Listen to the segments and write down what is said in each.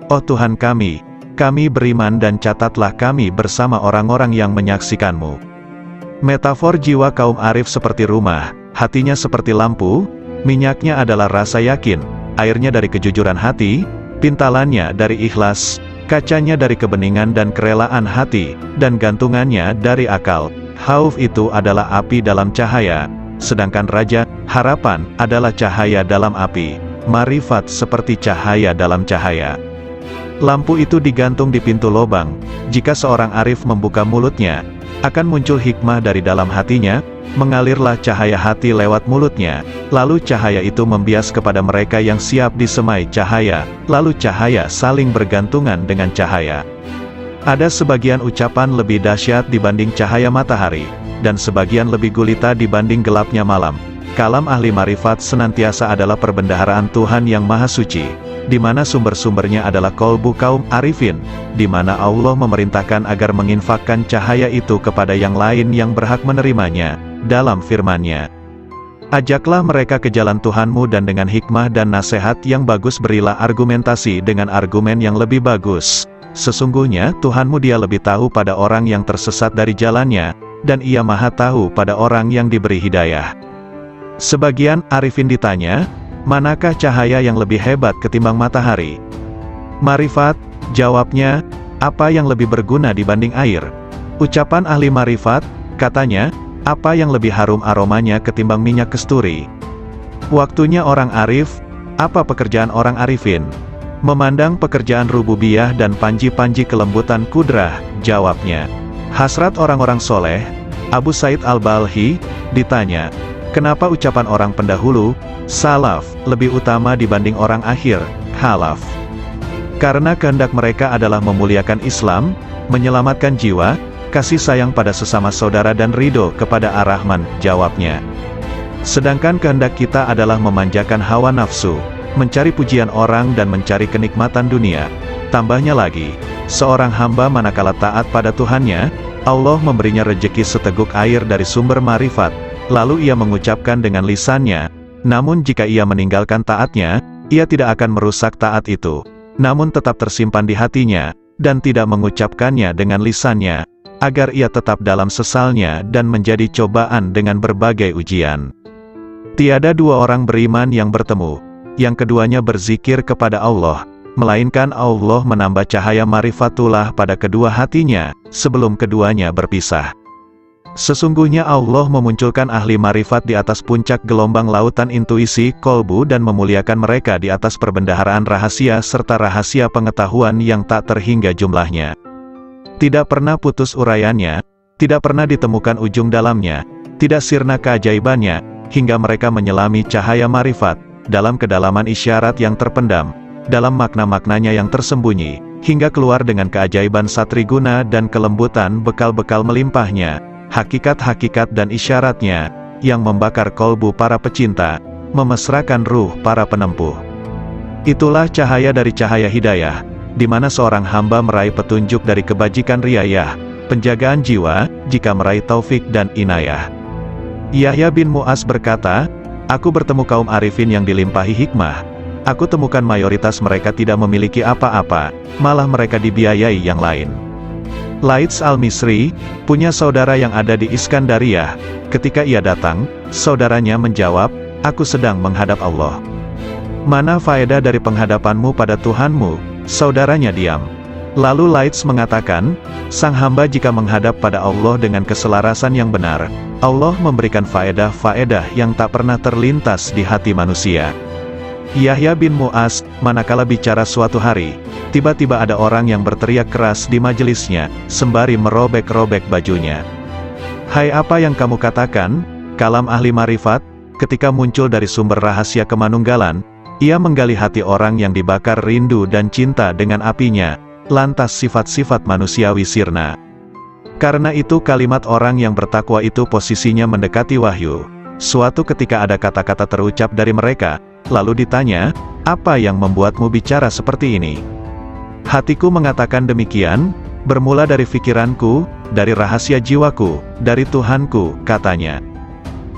Oh Tuhan kami beriman dan catatlah kami bersama orang-orang yang menyaksikan-Mu. Metafor jiwa kaum arif seperti rumah, hatinya seperti lampu, minyaknya adalah rasa yakin, airnya dari kejujuran hati, pintalannya dari ikhlas, kacanya dari kebeningan dan kerelaan hati, dan gantungannya dari akal. Khauf itu adalah api dalam cahaya, sedangkan raja, harapan, adalah cahaya dalam api, marifat seperti cahaya dalam cahaya. Lampu itu digantung di pintu lobang, jika seorang arif membuka mulutnya, akan muncul hikmah dari dalam hatinya, mengalirlah cahaya hati lewat mulutnya, lalu cahaya itu membias kepada mereka yang siap disemai cahaya, lalu cahaya saling bergantungan dengan cahaya. Ada sebagian ucapan lebih dahsyat dibanding cahaya matahari, dan sebagian lebih gulita dibanding gelapnya malam. Kalam ahli marifat senantiasa adalah perbendaharaan Tuhan yang Maha Suci, di mana sumber-sumbernya adalah kolbu kaum arifin, di mana Allah memerintahkan agar menginfakkan cahaya itu kepada yang lain yang berhak menerimanya, dalam firman-Nya. Ajaklah mereka ke jalan Tuhanmu dan dengan hikmah dan nasihat yang bagus berilah argumentasi dengan argumen yang lebih bagus. Sesungguhnya Tuhanmu Dia lebih tahu pada orang yang tersesat dari jalannya, dan Ia Maha tahu pada orang yang diberi hidayah. Sebagian arifin ditanya, manakah cahaya yang lebih hebat ketimbang matahari? Marifat, jawabnya, apa yang lebih berguna dibanding air? Ucapan ahli marifat, katanya, apa yang lebih harum aromanya ketimbang minyak kesturi? Waktunya orang arif, apa pekerjaan orang arifin? Memandang pekerjaan rububiyah dan panji-panji kelembutan kudrah, jawabnya. Hasrat orang-orang soleh, Abu Said Al-Balhi, ditanya, kenapa ucapan orang pendahulu, salaf, lebih utama dibanding orang akhir, khalaf? Karena kehendak mereka adalah memuliakan Islam, menyelamatkan jiwa, kasih sayang pada sesama saudara dan ridho kepada Ar-Rahman, jawabnya. Sedangkan kehendak kita adalah memanjakan hawa nafsu, mencari pujian orang dan mencari kenikmatan dunia. Tambahnya lagi, seorang hamba manakala taat pada Tuhannya, Allah memberinya rejeki seteguk air dari sumber marifat, lalu ia mengucapkan dengan lisannya, namun jika ia meninggalkan taatnya, ia tidak akan merusak taat itu, namun tetap tersimpan di hatinya, dan tidak mengucapkannya dengan lisannya, agar ia tetap dalam sesalnya dan menjadi cobaan dengan berbagai ujian. Tiada dua orang beriman yang bertemu, yang keduanya berzikir kepada Allah, melainkan Allah menambah cahaya marifatullah pada kedua hatinya, sebelum keduanya berpisah. Sesungguhnya Allah memunculkan ahli marifat di atas puncak gelombang lautan intuisi, kolbu dan memuliakan mereka di atas perbendaharaan rahasia serta rahasia pengetahuan yang tak terhingga jumlahnya. Tidak pernah putus uraiannya, tidak pernah ditemukan ujung dalamnya, tidak sirna keajaibannya, hingga mereka menyelami cahaya marifat, dalam kedalaman isyarat yang terpendam, dalam makna-maknanya yang tersembunyi, hingga keluar dengan keajaiban satriguna dan kelembutan bekal-bekal melimpahnya, hakikat-hakikat dan isyaratnya, yang membakar kolbu para pecinta, memesrakan ruh para penempuh. Itulah cahaya dari cahaya hidayah, di mana seorang hamba meraih petunjuk dari kebajikan riayah, penjagaan jiwa, jika meraih taufik dan inayah. Yahya bin Mu'az berkata, aku bertemu kaum arifin yang dilimpahi hikmah. Aku temukan mayoritas mereka tidak memiliki apa-apa, malah mereka dibiayai yang lain. Laits al-Misri, punya saudara yang ada di Iskandariyah. Ketika ia datang, saudaranya menjawab, aku sedang menghadap Allah. Mana faedah dari penghadapanmu pada Tuhanmu? Saudaranya diam. Lalu Laits mengatakan, sang hamba jika menghadap pada Allah dengan keselarasan yang benar, Allah memberikan faedah-faedah yang tak pernah terlintas di hati manusia. Yahya bin Mu'az, manakala bicara suatu hari, tiba-tiba ada orang yang berteriak keras di majelisnya, sembari merobek-robek bajunya. Hai, apa yang kamu katakan? Kalam ahli marifat, ketika muncul dari sumber rahasia kemanunggalan, ia menggali hati orang yang dibakar rindu dan cinta dengan apinya, lantas sifat-sifat manusiawi sirna. Karena itu kalimat orang yang bertakwa itu posisinya mendekati wahyu. Suatu ketika ada kata-kata terucap dari mereka, lalu ditanya, apa yang membuatmu bicara seperti ini? Hatiku mengatakan demikian, bermula dari pikiranku, dari rahasia jiwaku, dari Tuhanku, katanya.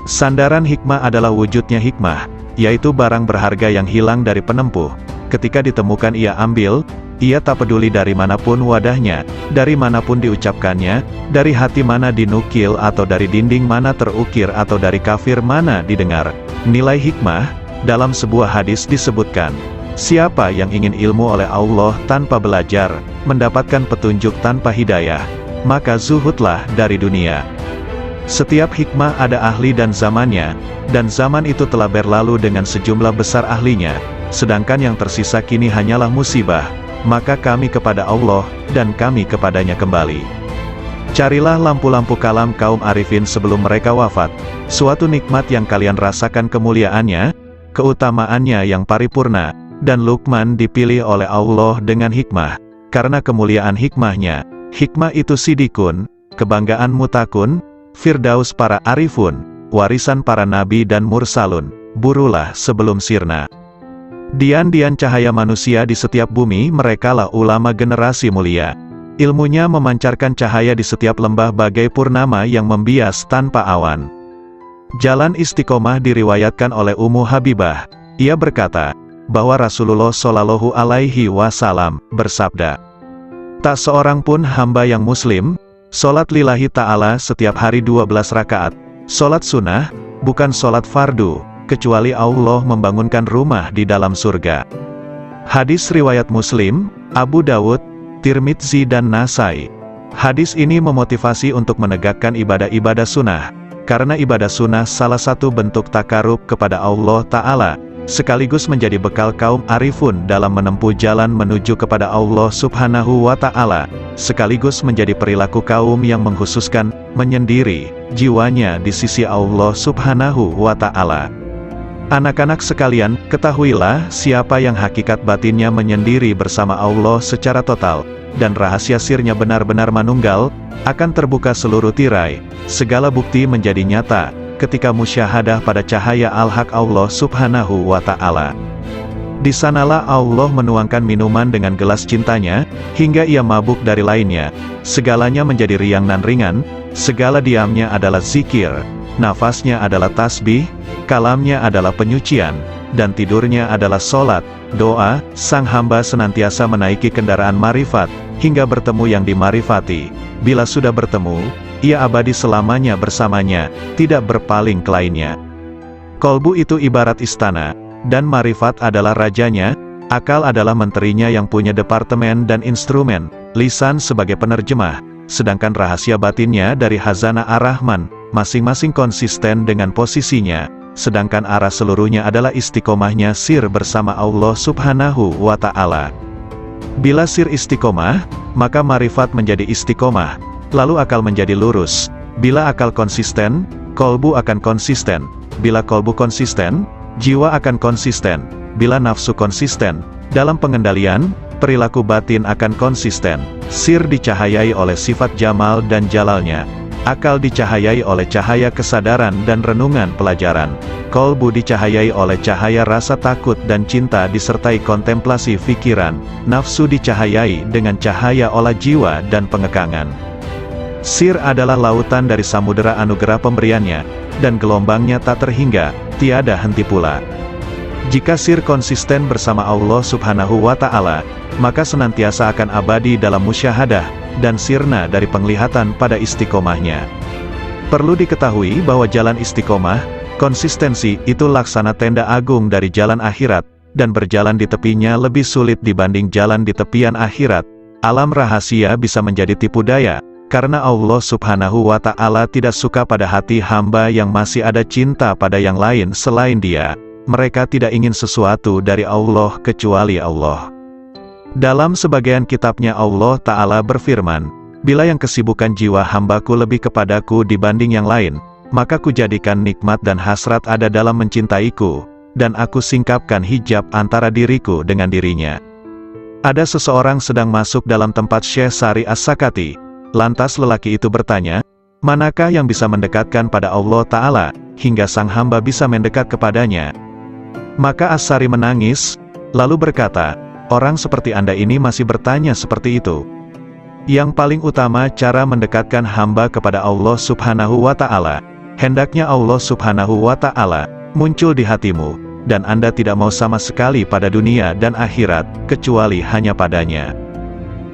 Sandaran hikmah adalah wujudnya hikmah, yaitu barang berharga yang hilang dari penempuh. ketika ditemukan ia ambil, ia tak peduli dari manapun wadahnya, dari manapun diucapkannya, dari hati mana dinukil atau dari dinding mana terukir atau dari kafir mana didengar. Nilai hikmah, dalam sebuah hadis disebutkan, siapa yang ingin ilmu oleh Allah tanpa belajar, mendapatkan petunjuk tanpa hidayah, maka zuhudlah dari dunia. Setiap hikmah ada ahli dan zamannya, dan zaman itu telah berlalu dengan sejumlah besar ahlinya, sedangkan yang tersisa kini hanyalah musibah. Maka kami kepada Allah, dan kami kepadanya kembali. Carilah lampu-lampu kalam kaum arifin sebelum mereka wafat, suatu nikmat yang kalian rasakan kemuliaannya, keutamaannya yang paripurna, dan Luqman dipilih oleh Allah dengan hikmah, karena kemuliaan hikmahnya. Hikmah itu sidikun, kebanggaan mutakun, firdaus para arifun, warisan para nabi dan mursalun, burulah sebelum sirna. Dian-dian cahaya manusia di setiap bumi, merekalah ulama generasi mulia. Ilmunya memancarkan cahaya di setiap lembah bagai purnama yang membias tanpa awan. Jalan istiqomah diriwayatkan oleh Ummu Habibah. Ia berkata, bahwa Rasulullah Shallallahu Alaihi Wasallam bersabda, tak seorang pun hamba yang muslim, sholat lillahi ta'ala setiap hari 12 rakaat, sholat sunnah, bukan sholat fardu, kecuali Allah membangunkan rumah di dalam surga. Hadis riwayat Muslim, Abu Dawud, Tirmidzi dan Nasai. Hadis ini memotivasi untuk menegakkan ibadah-ibadah sunnah, karena ibadah sunnah salah satu bentuk takarub kepada Allah Ta'ala, sekaligus menjadi bekal kaum arifun dalam menempuh jalan menuju kepada Allah Subhanahu wa Ta'ala, sekaligus menjadi perilaku kaum yang mengkhususkan, menyendiri, jiwanya di sisi Allah Subhanahu wa Ta'ala. Anak-anak sekalian, ketahuilah, siapa yang hakikat batinnya menyendiri bersama Allah secara total, dan rahasia sirnya benar-benar manunggal, akan terbuka seluruh tirai, segala bukti menjadi nyata, ketika musyahadah pada cahaya al-haq Allah Subhanahu wa Ta'ala. Di sanalah Allah menuangkan minuman dengan gelas cintanya, hingga ia mabuk dari lainnya, segalanya menjadi riang dan ringan, segala diamnya adalah zikir, nafasnya adalah tasbih, kalamnya adalah penyucian, dan tidurnya adalah sholat, doa. Sang hamba senantiasa menaiki kendaraan marifat, hingga bertemu yang dimarifati. Bila sudah bertemu, ia abadi selamanya bersamanya, tidak berpaling ke lainnya. Kolbu itu ibarat istana, dan marifat adalah rajanya, akal adalah menterinya yang punya departemen dan instrumen, lisan sebagai penerjemah, sedangkan rahasia batinnya dari Hazanah Ar-Rahman, masing-masing konsisten dengan posisinya, sedangkan arah seluruhnya adalah istiqomahnya sir bersama Allah Subhanahu wa Ta'ala. Bila sir istiqomah, maka marifat menjadi istiqomah, lalu akal menjadi lurus. Bila akal konsisten, kolbu akan konsisten. Bila kolbu konsisten, jiwa akan konsisten. Bila nafsu konsisten, dalam pengendalian, perilaku batin akan konsisten. Sir dicahayai oleh sifat jamal dan jalalnya. Akal dicahayai oleh cahaya kesadaran dan renungan pelajaran. Kolbu dicahayai oleh cahaya rasa takut dan cinta disertai kontemplasi fikiran. Nafsu dicahayai dengan cahaya olah jiwa dan pengekangan. Sir adalah lautan dari samudera anugerah pemberiannya, dan gelombangnya tak terhingga, tiada henti pula. Jika sir konsisten bersama Allah Subhanahu wa Ta'ala, maka senantiasa akan abadi dalam musyahadah, dan sirna dari penglihatan pada istiqomahnya. Perlu diketahui bahwa jalan istiqomah, konsistensi, itu laksana tenda agung dari jalan akhirat, dan berjalan di tepinya lebih sulit dibanding jalan di tepian akhirat. Alam rahasia bisa menjadi tipu daya, karena Allah Subhanahu wa Ta'ala tidak suka pada hati hamba yang masih ada cinta pada yang lain selain Dia. Mereka tidak ingin sesuatu dari Allah kecuali Allah. Dalam sebagian kitabnya Allah Ta'ala berfirman, bila yang kesibukan jiwa hambaku lebih kepadaku dibanding yang lain, maka kujadikan nikmat dan hasrat ada dalam mencintaiku, dan aku singkapkan hijab antara diriku dengan dirinya. Ada seseorang sedang masuk dalam tempat Syekh Sari As-Sakati, lantas lelaki itu bertanya, manakah yang bisa mendekatkan pada Allah Ta'ala, hingga sang hamba bisa mendekat kepadanya? Maka As-Sari menangis, lalu berkata, orang seperti Anda ini masih bertanya seperti itu. Yang paling utama cara mendekatkan hamba kepada Allah Subhanahu wa Ta'ala, hendaknya Allah Subhanahu wa Ta'ala muncul di hatimu, dan Anda tidak mau sama sekali pada dunia dan akhirat, kecuali hanya padanya.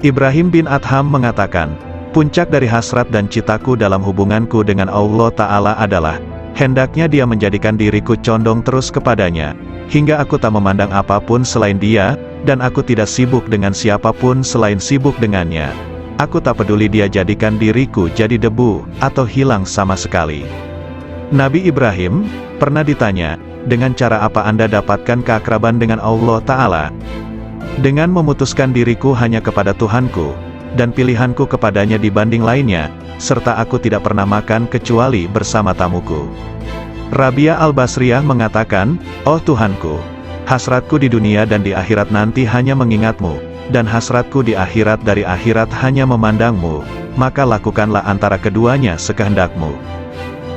Ibrahim bin Adham mengatakan, puncak dari hasrat dan citaku dalam hubunganku dengan Allah Ta'ala adalah, hendaknya Dia menjadikan diriku condong terus kepadanya, hingga aku tak memandang apapun selain Dia, dan aku tidak sibuk dengan siapapun selain sibuk dengannya. Aku tak peduli Dia jadikan diriku jadi debu, atau hilang sama sekali. Nabi Ibrahim pernah ditanya, dengan cara apa Anda dapatkan keakraban dengan Allah Ta'ala? Dengan memutuskan diriku hanya kepada Tuhanku, dan pilihanku kepadanya dibanding lainnya, serta aku tidak pernah makan kecuali bersama tamuku. Rabia al-Basriyah mengatakan, oh Tuhanku, hasratku di dunia dan di akhirat nanti hanya mengingatmu, dan hasratku di akhirat dari akhirat hanya memandangmu, maka lakukanlah antara keduanya sekehendakmu.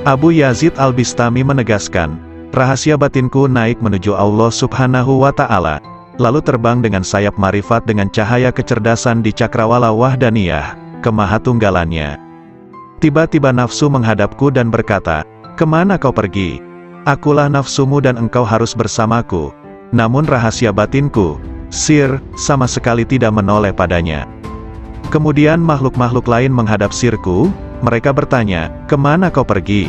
Abu Yazid al-Bistami menegaskan, rahasia batinku naik menuju Allah Subhanahu wa Ta'ala, lalu terbang dengan sayap marifat dengan cahaya kecerdasan di cakrawala wahdaniyah, kemahatunggalannya. Tiba-tiba nafsu menghadapku dan berkata, kemana kau pergi? Akulah nafsumu dan engkau harus bersamaku. Namun rahasia batinku, sir, sama sekali tidak menoleh padanya. Kemudian makhluk-makhluk lain menghadap sirku, mereka bertanya, kemana kau pergi?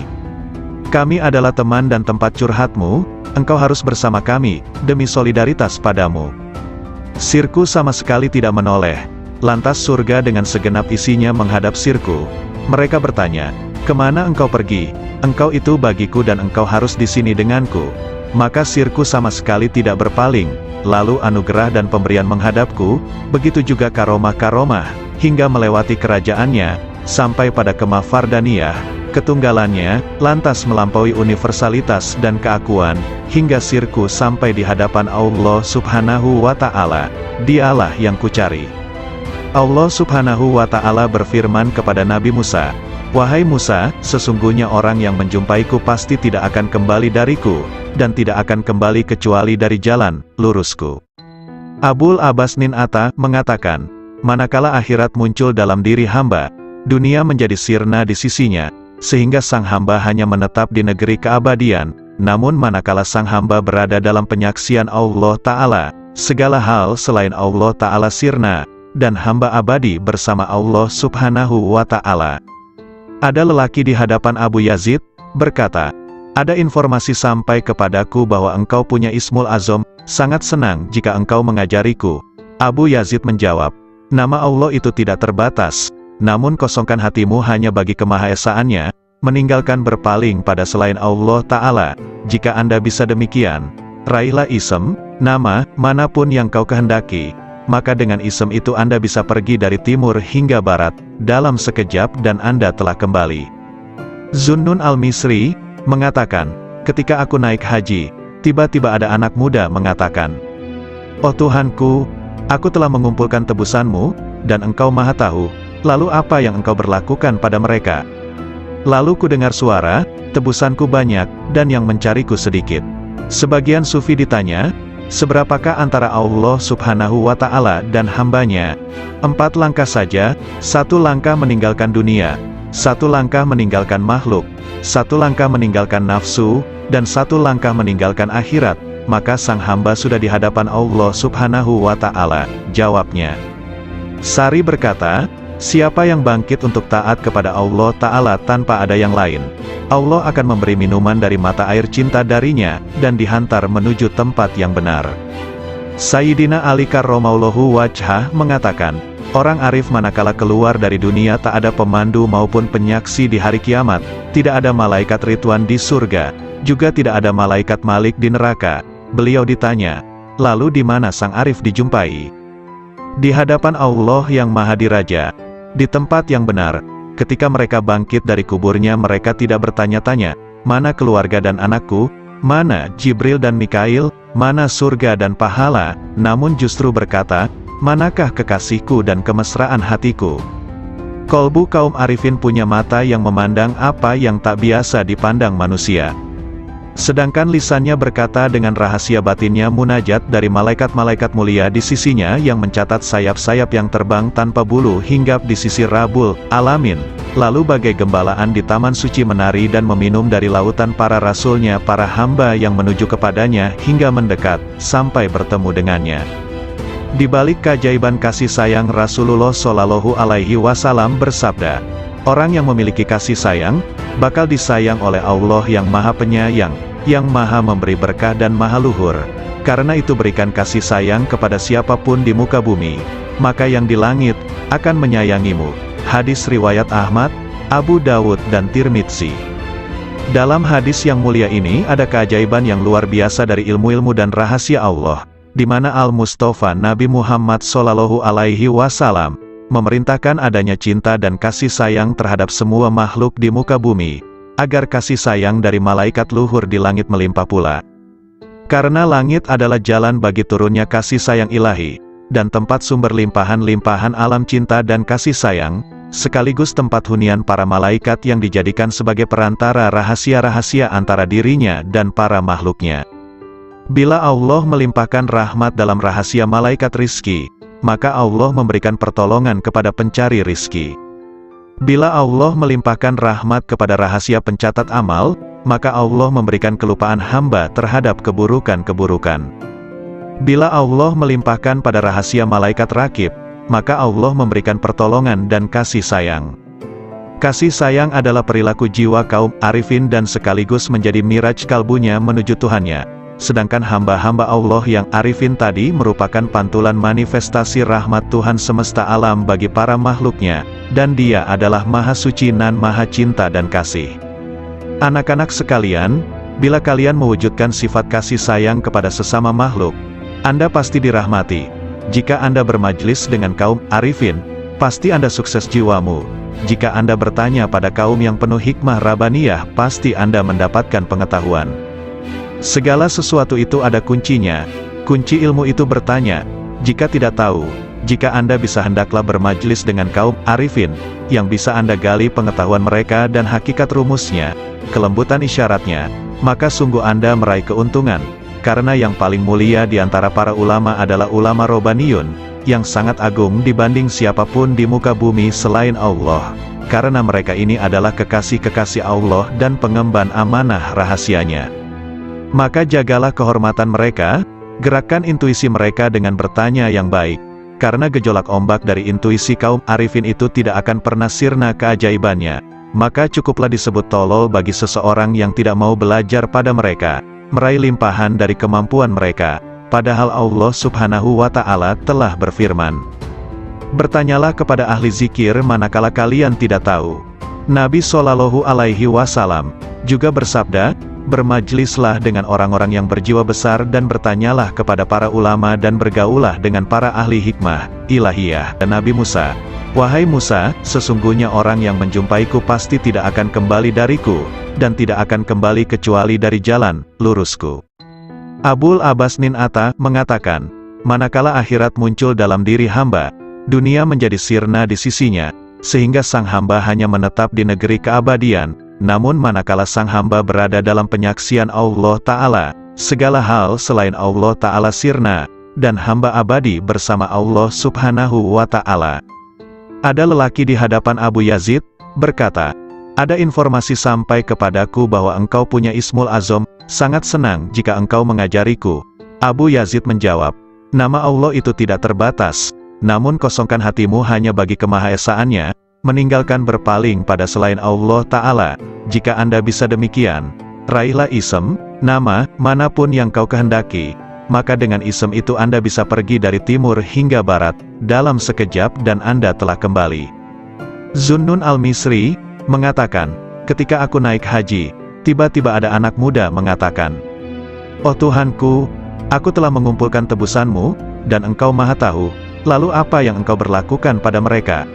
Kami adalah teman dan tempat curhatmu, engkau harus bersama kami, demi solidaritas padamu. Sirku sama sekali tidak menoleh. Lantas surga dengan segenap isinya menghadap sirku. Mereka bertanya, kemana engkau pergi? Engkau itu bagiku dan engkau harus di sini denganku. Maka sirku sama sekali tidak berpaling, lalu anugerah dan pemberian menghadapku, begitu juga karomah-karomah, hingga melewati kerajaannya, sampai pada kemah Fardaniyah, ketunggalannya, lantas melampaui universalitas dan keakuan, hingga sirku sampai di hadapan Allah Subhanahu wa Ta'ala. Dialah yang kucari. Allah Subhanahu wa Ta'ala berfirman kepada Nabi Musa, wahai Musa, sesungguhnya orang yang menjumpaiku pasti tidak akan kembali dariku, dan tidak akan kembali kecuali dari jalan lurusku. Abul Abbas Nin Atta mengatakan, manakala akhirat muncul dalam diri hamba, dunia menjadi sirna di sisinya, sehingga sang hamba hanya menetap di negeri keabadian. Namun manakala sang hamba berada dalam penyaksian Allah Ta'ala, segala hal selain Allah Ta'ala sirna, dan hamba abadi bersama Allah Subhanahu wa Ta'ala. Ada lelaki di hadapan Abu Yazid, berkata, ada informasi sampai kepadaku bahwa engkau punya Ismul Azam, sangat senang jika engkau mengajariku. Abu Yazid menjawab, nama Allah itu tidak terbatas, namun kosongkan hatimu hanya bagi kemahaesaannya, meninggalkan berpaling pada selain Allah Ta'ala. Jika Anda bisa demikian, raihlah isem, nama, manapun yang kau kehendaki, maka dengan isem itu Anda bisa pergi dari timur hingga barat, dalam sekejap dan Anda telah kembali. Zunnun al-Misri mengatakan, ketika aku naik haji, tiba-tiba ada anak muda mengatakan, oh Tuhanku, aku telah mengumpulkan tebusanmu, dan engkau maha tahu, lalu apa yang engkau berlakukan pada mereka? Lalu ku dengar suara, tebusanku banyak, dan yang mencariku sedikit. Sebagian sufi ditanya, seberapakah antara Allah Subhanahu wa Ta'ala dan hambanya? 4 langkah saja, 1 langkah meninggalkan dunia, 1 langkah meninggalkan makhluk, 1 langkah meninggalkan nafsu, dan 1 langkah meninggalkan akhirat, maka sang hamba sudah di hadapan Allah Subhanahu wa Ta'ala. Jawabnya. Sari berkata, siapa yang bangkit untuk taat kepada Allah Ta'ala tanpa ada yang lain, Allah akan memberi minuman dari mata air cinta darinya, dan dihantar menuju tempat yang benar. Sayyidina Ali karramallahu wajhah mengatakan, orang arif manakala keluar dari dunia tak ada pemandu maupun penyaksi di hari kiamat, tidak ada malaikat Ridwan di surga, juga tidak ada malaikat Malik di neraka. Beliau ditanya, lalu di mana sang arif dijumpai? Di hadapan Allah yang Maha Diraja, di tempat yang benar. Ketika mereka bangkit dari kuburnya, mereka tidak bertanya-tanya, mana keluarga dan anakku, mana Jibril dan Mikail, mana surga dan pahala, namun justru berkata, manakah kekasihku dan kemesraan hatiku? Kolbu kaum arifin punya mata yang memandang apa yang tak biasa dipandang manusia. Sedangkan lisannya berkata dengan rahasia batinnya munajat dari malaikat-malaikat mulia di sisinya yang mencatat sayap-sayap yang terbang tanpa bulu hinggap di sisi Rabbul Alamin. Lalu bagai gembalaan di taman suci menari dan meminum dari lautan para rasulnya para hamba yang menuju kepadanya hingga mendekat, sampai bertemu dengannya. Di balik keajaiban kasih sayang Rasulullah Shallallahu Alaihi Wasallam bersabda, orang yang memiliki kasih sayang, bakal disayang oleh Allah yang Maha Penyayang, yang Maha Memberi berkah dan Maha Luhur. Karena itu berikan kasih sayang kepada siapapun di muka bumi, maka yang di langit akan menyayangimu. Hadis riwayat Ahmad, Abu Dawud dan Tirmidzi. Dalam hadis yang mulia ini ada keajaiban yang luar biasa dari ilmu-ilmu dan rahasia Allah, di mana Al-Mustafa Nabi Muhammad Shallallahu Alaihi Wasallam memerintahkan adanya cinta dan kasih sayang terhadap semua makhluk di muka bumi, agar kasih sayang dari malaikat luhur di langit melimpah pula. Karena langit adalah jalan bagi turunnya kasih sayang ilahi, dan tempat sumber limpahan-limpahan alam cinta dan kasih sayang, sekaligus tempat hunian para malaikat yang dijadikan sebagai perantara rahasia-rahasia antara dirinya dan para makhluknya. Bila Allah melimpahkan rahmat dalam rahasia malaikat rizki, maka Allah memberikan pertolongan kepada pencari rizki. Bila Allah melimpahkan rahmat kepada rahasia pencatat amal, maka Allah memberikan kelupaan hamba terhadap keburukan-keburukan. Bila Allah melimpahkan pada rahasia malaikat rakib, maka Allah memberikan pertolongan dan kasih sayang. Kasih sayang adalah perilaku jiwa kaum arifin dan sekaligus menjadi miraj kalbunya menuju Tuhannya. Sedangkan hamba-hamba Allah yang arifin tadi merupakan pantulan manifestasi rahmat Tuhan semesta alam bagi para makhluknya, dan Dia adalah Maha Suci nan Maha Cinta dan Kasih. Anak-anak sekalian, bila kalian mewujudkan sifat kasih sayang kepada sesama makhluk, Anda pasti dirahmati. Jika Anda bermajlis dengan kaum arifin, pasti Anda sukses jiwamu. Jika Anda bertanya pada kaum yang penuh hikmah Rabbaniyah, pasti Anda mendapatkan pengetahuan. Segala sesuatu itu ada kuncinya. Kunci ilmu itu bertanya, jika tidak tahu. Jika Anda bisa hendaklah bermajlis dengan kaum arifin, yang bisa Anda gali pengetahuan mereka dan hakikat rumusnya, kelembutan isyaratnya, maka sungguh Anda meraih keuntungan. Karena yang paling mulia di antara para ulama adalah ulama Robbaniyun, yang sangat agung dibanding siapapun di muka bumi selain Allah. Karena mereka ini adalah kekasih-kekasih Allah dan pengemban amanah rahasianya. Maka jagalah kehormatan mereka, gerakkan intuisi mereka dengan bertanya yang baik. Karena gejolak ombak dari intuisi kaum arifin itu tidak akan pernah sirna keajaibannya. Maka cukuplah disebut tolol bagi seseorang yang tidak mau belajar pada mereka, meraih limpahan dari kemampuan mereka, padahal Allah Subhanahu wa Ta'ala telah berfirman, bertanyalah kepada ahli zikir manakala kalian tidak tahu. Nabi Shallallahu Alaihi Wasallam juga bersabda, bermajlislah dengan orang-orang yang berjiwa besar dan bertanyalah kepada para ulama dan bergaullah dengan para ahli hikmah ilahiyah. Dan Nabi Musa, wahai Musa, sesungguhnya orang yang menjumpaiku pasti tidak akan kembali dariku, dan tidak akan kembali kecuali dari jalan lurusku. Abul Abbas Nin Atta mengatakan, manakala akhirat muncul dalam diri hamba, dunia menjadi sirna di sisinya, sehingga sang hamba hanya menetap di negeri keabadian. Namun manakala sang hamba berada dalam penyaksian Allah Ta'ala, segala hal selain Allah Ta'ala sirna, dan hamba abadi bersama Allah Subhanahu wa Ta'ala. Ada lelaki di hadapan Abu Yazid, berkata, ada informasi sampai kepadaku bahwa engkau punya Ismul Azam, sangat senang jika engkau mengajariku. Abu Yazid menjawab, nama Allah itu tidak terbatas, namun kosongkan hatimu hanya bagi kemahaesaannya, meninggalkan berpaling pada selain Allah Ta'ala. Jika Anda bisa demikian, raihlah isem, nama, manapun yang kau kehendaki, maka dengan isem itu Anda bisa pergi dari timur hingga barat, dalam sekejap dan Anda telah kembali. Zunnun al-Misri mengatakan, ketika aku naik haji, tiba-tiba ada anak muda mengatakan, oh Tuhanku, aku telah mengumpulkan tebusanmu, dan engkau maha tahu, lalu apa yang engkau berlakukan pada mereka?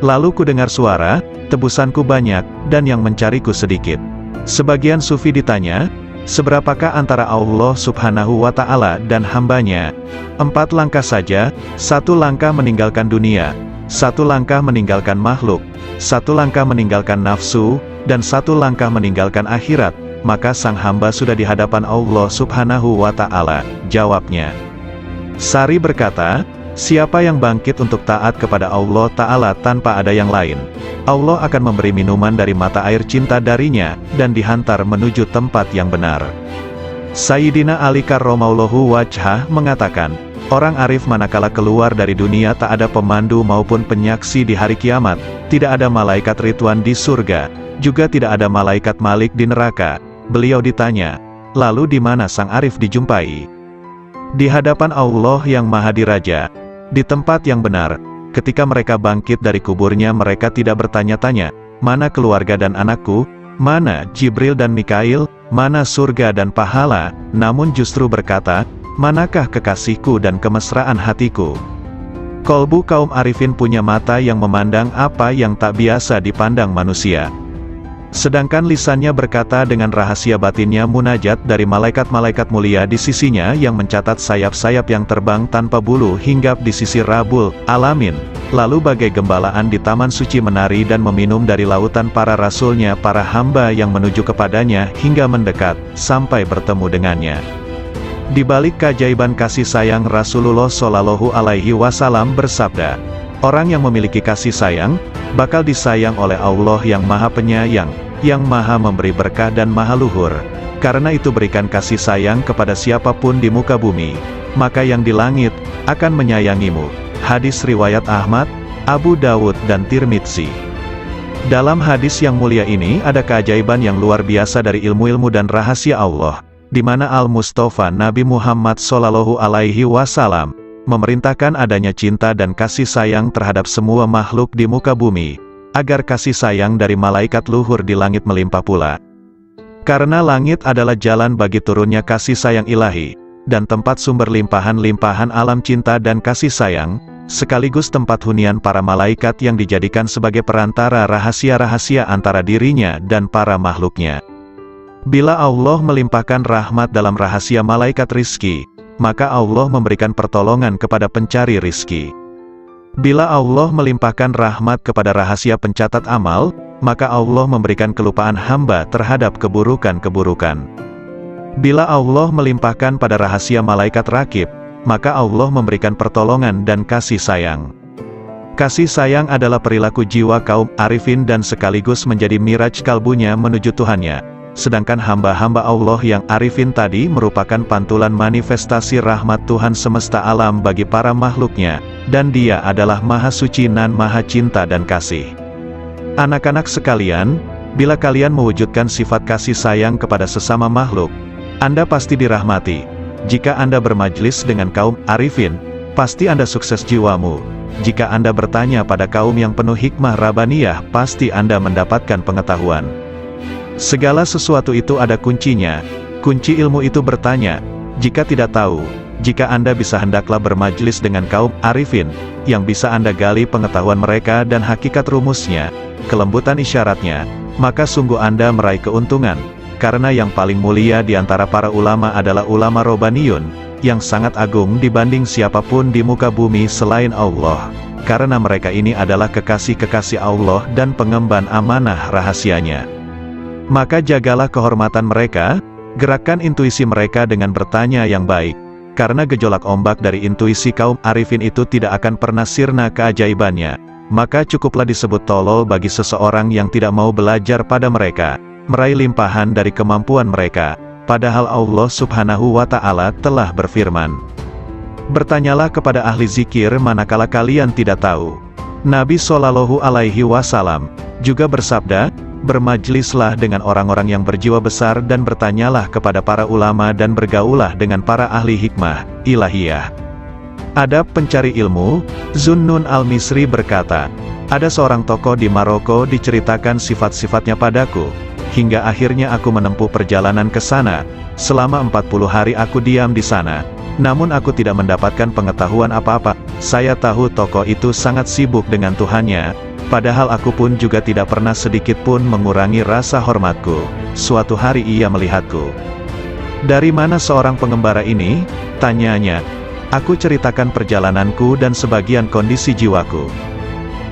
Lalu ku dengar suara, tebusanku banyak, dan yang mencariku sedikit. Sebagian sufi ditanya, seberapakah antara Allah Subhanahu wa Ta'ala dan hambanya? 4 langkah saja, 1 langkah meninggalkan dunia, 1 langkah meninggalkan makhluk, 1 langkah meninggalkan nafsu, dan 1 langkah meninggalkan akhirat, maka sang hamba sudah di hadapan Allah Subhanahu wa Ta'ala. Jawabnya. Sari berkata, siapa yang bangkit untuk taat kepada Allah Ta'ala tanpa ada yang lain, Allah akan memberi minuman dari mata air cinta darinya, dan dihantar menuju tempat yang benar. Sayyidina Ali karramallahu wajhah mengatakan, orang arif manakala keluar dari dunia tak ada pemandu maupun penyaksi di hari kiamat, tidak ada malaikat Ridwan di surga, juga tidak ada malaikat Malik di neraka. Beliau ditanya, lalu di mana sang arif dijumpai? Di hadapan Allah yang Maha Diraja, di tempat yang benar. Ketika mereka bangkit dari kuburnya, mereka tidak bertanya-tanya, mana keluarga dan anakku, mana Jibril dan Mikail, mana surga dan pahala, namun justru berkata, manakah kekasihku dan kemesraan hatiku? Kolbu kaum arifin punya mata yang memandang apa yang tak biasa dipandang manusia. Sedangkan lisannya berkata dengan rahasia batinnya munajat dari malaikat-malaikat mulia di sisinya yang mencatat sayap-sayap yang terbang tanpa bulu hinggap di sisi Rabbul Alamin. Lalu bagai gembalaan di taman suci menari dan meminum dari lautan para rasulnya, para hamba yang menuju kepadanya hingga mendekat, sampai bertemu dengannya. Di balik keajaiban kasih sayang, Rasulullah Shallallahu Alaihi Wasallam bersabda, orang yang memiliki kasih sayang, bakal disayang oleh Allah yang Maha Penyayang, yang Maha Memberi berkah dan Maha Luhur. Karena itu berikan kasih sayang kepada siapapun di muka bumi, maka yang di langit akan menyayangimu. Hadis riwayat Ahmad, Abu Dawud dan Tirmidzi. Dalam hadis yang mulia ini ada keajaiban yang luar biasa dari ilmu-ilmu dan rahasia Allah, di mana Al-Mustafa Nabi Muhammad Shallallahu Alaihi Wasallam memerintahkan adanya cinta dan kasih sayang terhadap semua makhluk di muka bumi, agar kasih sayang dari malaikat luhur di langit melimpah pula. Karena langit adalah jalan bagi turunnya kasih sayang ilahi, dan tempat sumber limpahan-limpahan alam cinta dan kasih sayang, sekaligus tempat hunian para malaikat yang dijadikan sebagai perantara rahasia-rahasia antara dirinya dan para makhluknya. Bila Allah melimpahkan rahmat dalam rahasia malaikat rizki, maka Allah memberikan pertolongan kepada pencari rizki. Bila Allah melimpahkan rahmat kepada rahasia pencatat amal, maka Allah memberikan kelupaan hamba terhadap keburukan-keburukan. Bila Allah melimpahkan pada rahasia malaikat rakib, maka Allah memberikan pertolongan dan kasih sayang. Kasih sayang adalah perilaku jiwa kaum arifin dan sekaligus menjadi miraj kalbunya menuju Tuhannya. Sedangkan hamba-hamba Allah yang arifin tadi merupakan pantulan manifestasi rahmat Tuhan semesta alam bagi para makhluknya, dan Dia adalah Maha Suci nan Maha Cinta dan Kasih. Anak-anak sekalian, bila kalian mewujudkan sifat kasih sayang kepada sesama makhluk, Anda pasti dirahmati. Jika Anda bermajlis dengan kaum arifin, pasti Anda sukses jiwamu. Jika Anda bertanya pada kaum yang penuh hikmah Rabbaniyah, pasti Anda mendapatkan pengetahuan. Segala sesuatu itu ada kuncinya. Kunci ilmu itu bertanya. Jika tidak tahu, jika Anda bisa hendaklah bermajlis dengan kaum arifin, yang bisa Anda gali pengetahuan mereka dan hakikat rumusnya, kelembutan isyaratnya, maka sungguh Anda meraih keuntungan. Karena yang paling mulia di antara para ulama adalah ulama Robbaniyun, yang sangat agung dibanding siapapun di muka bumi selain Allah. Karena mereka ini adalah kekasih-kekasih Allah dan pengemban amanah rahasianya. Maka jagalah kehormatan mereka, gerakkan intuisi mereka dengan bertanya yang baik. Karena gejolak ombak dari intuisi kaum arifin itu tidak akan pernah sirna keajaibannya. Maka cukuplah disebut tolol bagi seseorang yang tidak mau belajar pada mereka, meraih limpahan dari kemampuan mereka. Padahal Allah Subhanahu wa Ta'ala telah berfirman, bertanyalah kepada ahli zikir manakala kalian tidak tahu. Nabi Shallallahu Alaihi Wasallam juga bersabda, bermajlislah dengan orang-orang yang berjiwa besar dan bertanyalah kepada para ulama dan bergaulah dengan para ahli hikmah ilahiyah. Adab pencari ilmu. Zunnun al-Misri berkata, ada seorang tokoh di Maroko diceritakan sifat-sifatnya padaku, hingga akhirnya aku menempuh perjalanan ke sana. Selama 40 hari aku diam di sana, namun aku tidak mendapatkan pengetahuan apa-apa. Saya tahu tokoh itu sangat sibuk dengan Tuhannya, padahal aku pun juga tidak pernah sedikit pun mengurangi rasa hormatku. Suatu hari ia melihatku. Dari mana seorang pengembara ini? Tanyanya. Aku ceritakan perjalananku dan sebagian kondisi jiwaku.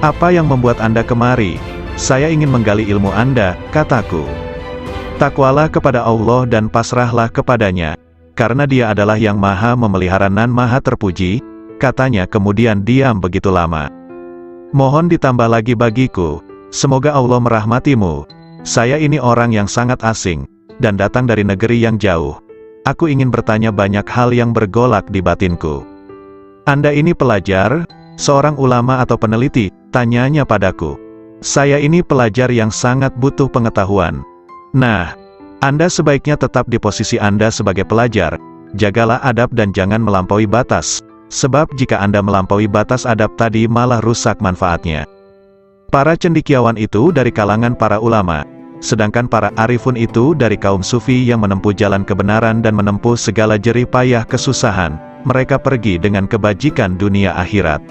Apa yang membuat Anda kemari? Saya ingin menggali ilmu Anda, kataku. Takwalah kepada Allah dan pasrahlah kepadanya, karena Dia adalah yang maha memelihara dan maha terpuji, katanya kemudian diam begitu lama. Mohon ditambah lagi bagiku, semoga Allah merahmatimu. Saya ini orang yang sangat asing, dan datang dari negeri yang jauh. Aku ingin bertanya banyak hal yang bergolak di batinku. Anda ini pelajar, seorang ulama atau peneliti, tanyanya padaku. Saya ini pelajar yang sangat butuh pengetahuan. Nah, Anda sebaiknya tetap di posisi Anda sebagai pelajar, jagalah adab dan jangan melampaui batas, sebab jika Anda melampaui batas adab tadi malah rusak manfaatnya. Para cendekiawan itu dari kalangan para ulama, sedangkan para arifun itu dari kaum sufi yang menempuh jalan kebenaran dan menempuh segala jerih payah kesusahan, mereka pergi dengan kebajikan dunia akhirat.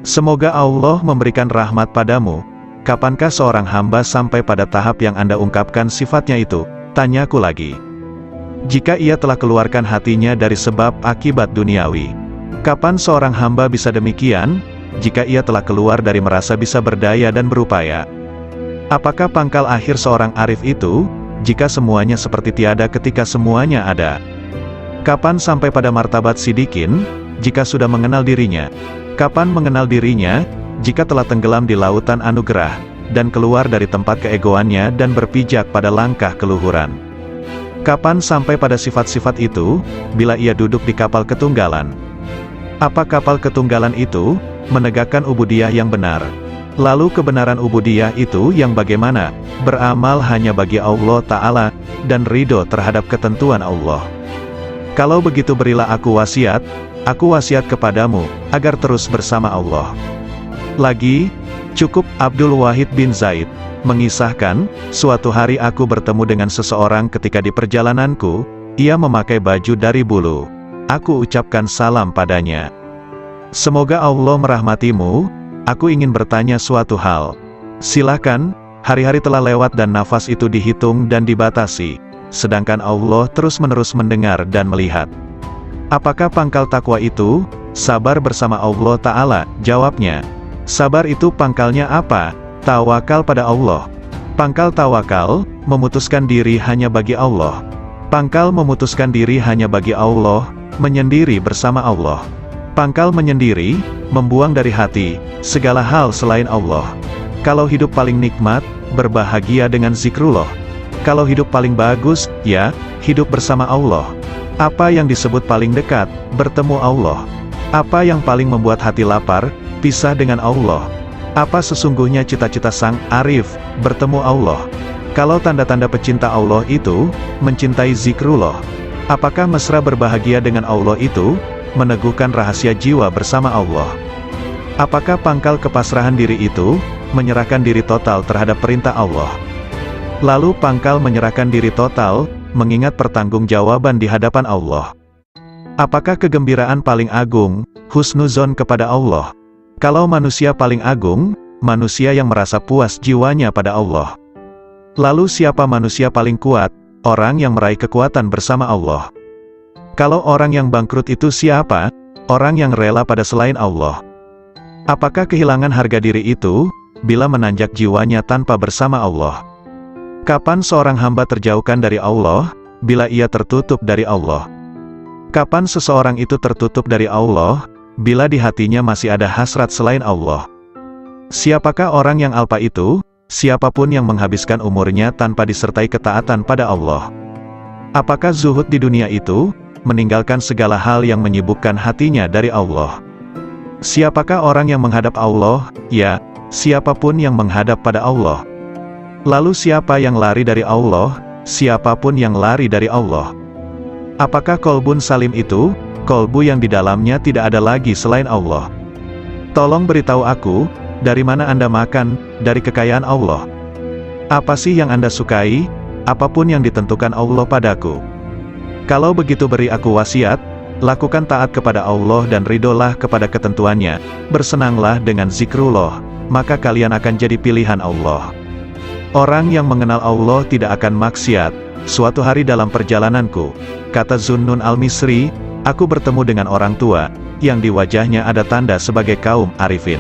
Semoga Allah memberikan rahmat padamu. Kapankah seorang hamba sampai pada tahap yang Anda ungkapkan sifatnya itu? Tanyaku lagi. Jika ia telah keluarkan hatinya dari sebab akibat duniawi. Kapan seorang hamba bisa demikian? Jika ia telah keluar dari merasa bisa berdaya dan berupaya. Apakah pangkal akhir seorang arif itu? Jika semuanya seperti tiada ketika semuanya ada. Kapan sampai pada martabat sidikin? Jika sudah mengenal dirinya. Kapan mengenal dirinya? Jika telah tenggelam di lautan anugerah, dan keluar dari tempat keegoannya dan berpijak pada langkah keluhuran. Kapan sampai pada sifat-sifat itu? Bila ia duduk di kapal ketunggalan. Apa kapal ketunggalan itu? Menegakkan ubudiyah yang benar. Lalu kebenaran ubudiyah itu yang bagaimana? Beramal hanya bagi Allah Ta'ala, dan ridho terhadap ketentuan Allah. Kalau begitu berilah aku wasiat kepadamu, agar terus bersama Allah. Lagi, cukup Abdul Wahid bin Zaid mengisahkan, suatu hari aku bertemu dengan seseorang ketika di perjalananku, ia memakai baju dari bulu. Aku ucapkan salam padanya. Semoga Allah merahmatimu, aku ingin bertanya suatu hal. Silakan, hari-hari telah lewat dan nafas itu dihitung dan dibatasi, sedangkan Allah terus-menerus mendengar dan melihat. Apakah pangkal takwa itu? Sabar bersama Allah Ta'ala, jawabnya. Sabar itu pangkalnya apa? Tawakal pada Allah. Pangkal tawakal, memutuskan diri hanya bagi Allah. Pangkal memutuskan diri hanya bagi Allah, menyendiri bersama Allah. Pangkal menyendiri, membuang dari hati, segala hal selain Allah. Kalau hidup paling nikmat, berbahagia dengan zikrullah. Kalau hidup paling bagus, ya, hidup bersama Allah. Apa yang disebut paling dekat, bertemu Allah. Apa yang paling membuat hati lapar, pisah dengan Allah. Apa sesungguhnya cita-cita sang arif, bertemu Allah. Kalau tanda-tanda pecinta Allah itu, mencintai zikrullah. Apakah mesra berbahagia dengan Allah itu, meneguhkan rahasia jiwa bersama Allah. Apakah pangkal kepasrahan diri itu, menyerahkan diri total terhadap perintah Allah. Lalu pangkal menyerahkan diri total, mengingat pertanggungjawaban di hadapan Allah. Apakah kegembiraan paling agung, husnuzon kepada Allah? Kalau manusia paling agung, manusia yang merasa puas jiwanya pada Allah. Lalu siapa manusia paling kuat? Orang yang meraih kekuatan bersama Allah. Kalau orang yang bangkrut itu siapa? Orang yang rela pada selain Allah. Apakah kehilangan harga diri itu? Bila menanjak jiwanya tanpa bersama Allah. Kapan seorang hamba terjauhkan dari Allah? Bila ia tertutup dari Allah. Kapan seseorang itu tertutup dari Allah? Bila di hatinya masih ada hasrat selain Allah. Siapakah orang yang alpa itu? Siapapun yang menghabiskan umurnya tanpa disertai ketaatan pada Allah. Apakah zuhud di dunia itu? Meninggalkan segala hal yang menyibukkan hatinya dari Allah. Siapakah orang yang menghadap Allah? Ya, siapapun yang menghadap pada Allah. Lalu siapa yang lari dari Allah? Siapapun yang lari dari Allah. Apakah kolbun salim itu? Kolbu yang di dalamnya tidak ada lagi selain Allah. Tolong beritahu aku, dari mana Anda makan, dari kekayaan Allah. Apa sih yang Anda sukai? Apapun yang ditentukan Allah padaku. Kalau begitu beri aku wasiat, lakukan taat kepada Allah dan ridolah kepada ketentuannya, bersenanglah dengan zikrullah, maka kalian akan jadi pilihan Allah. Orang yang mengenal Allah tidak akan maksiat. Suatu hari dalam perjalananku, kata Zunnun al-Misri, aku bertemu dengan orang tua, yang di wajahnya ada tanda sebagai kaum arifin.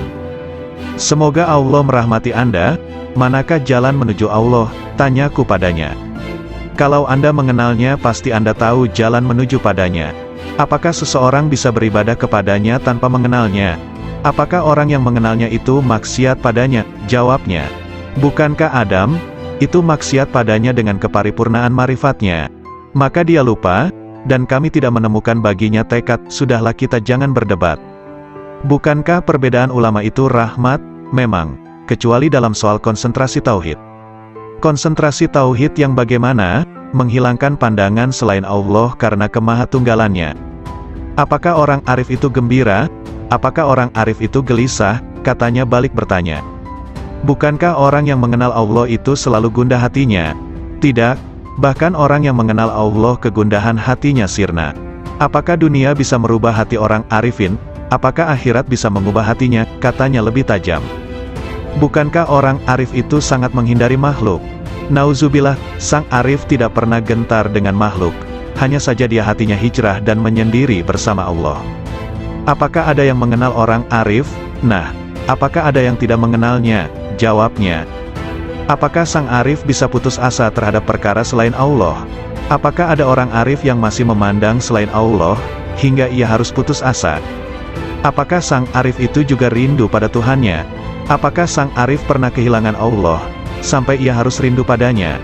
Semoga Allah merahmati Anda. Manakah jalan menuju Allah? Tanyaku padanya. Kalau Anda mengenalnya pasti Anda tahu jalan menuju padanya. Apakah seseorang bisa beribadah kepadanya tanpa mengenalnya? Apakah orang yang mengenalnya itu maksiat padanya? Jawabnya, bukankah Adam itu maksiat padanya dengan keparipurnaan marifatnya? Maka dia lupa, dan kami tidak menemukan baginya tekad. Sudahlah, kita jangan berdebat. Bukankah perbedaan ulama itu rahmat? Memang, kecuali dalam soal konsentrasi tauhid. Konsentrasi tauhid yang bagaimana? Menghilangkan pandangan selain Allah karena kemahatunggalannya. Apakah orang arif itu gembira? Apakah orang arif itu gelisah? Katanya balik bertanya. Bukankah orang yang mengenal Allah itu selalu gundah hatinya? Tidak, bahkan orang yang mengenal Allah kegundahan hatinya sirna. Apakah dunia bisa merubah hati orang arifin? Apakah akhirat bisa mengubah hatinya? Katanya lebih tajam. Bukankah orang arif itu sangat menghindari makhluk? Nauzubillah, sang arif tidak pernah gentar dengan makhluk. Hanya saja dia hatinya hijrah dan menyendiri bersama Allah. Apakah ada yang mengenal orang arif? Nah, apakah ada yang tidak mengenalnya? Jawabnya. Apakah sang arif bisa putus asa terhadap perkara selain Allah? Apakah ada orang arif yang masih memandang selain Allah, hingga ia harus putus asa? Apakah sang arif itu juga rindu pada Tuhannya? Apakah sang arif pernah kehilangan Allah, sampai ia harus rindu padanya?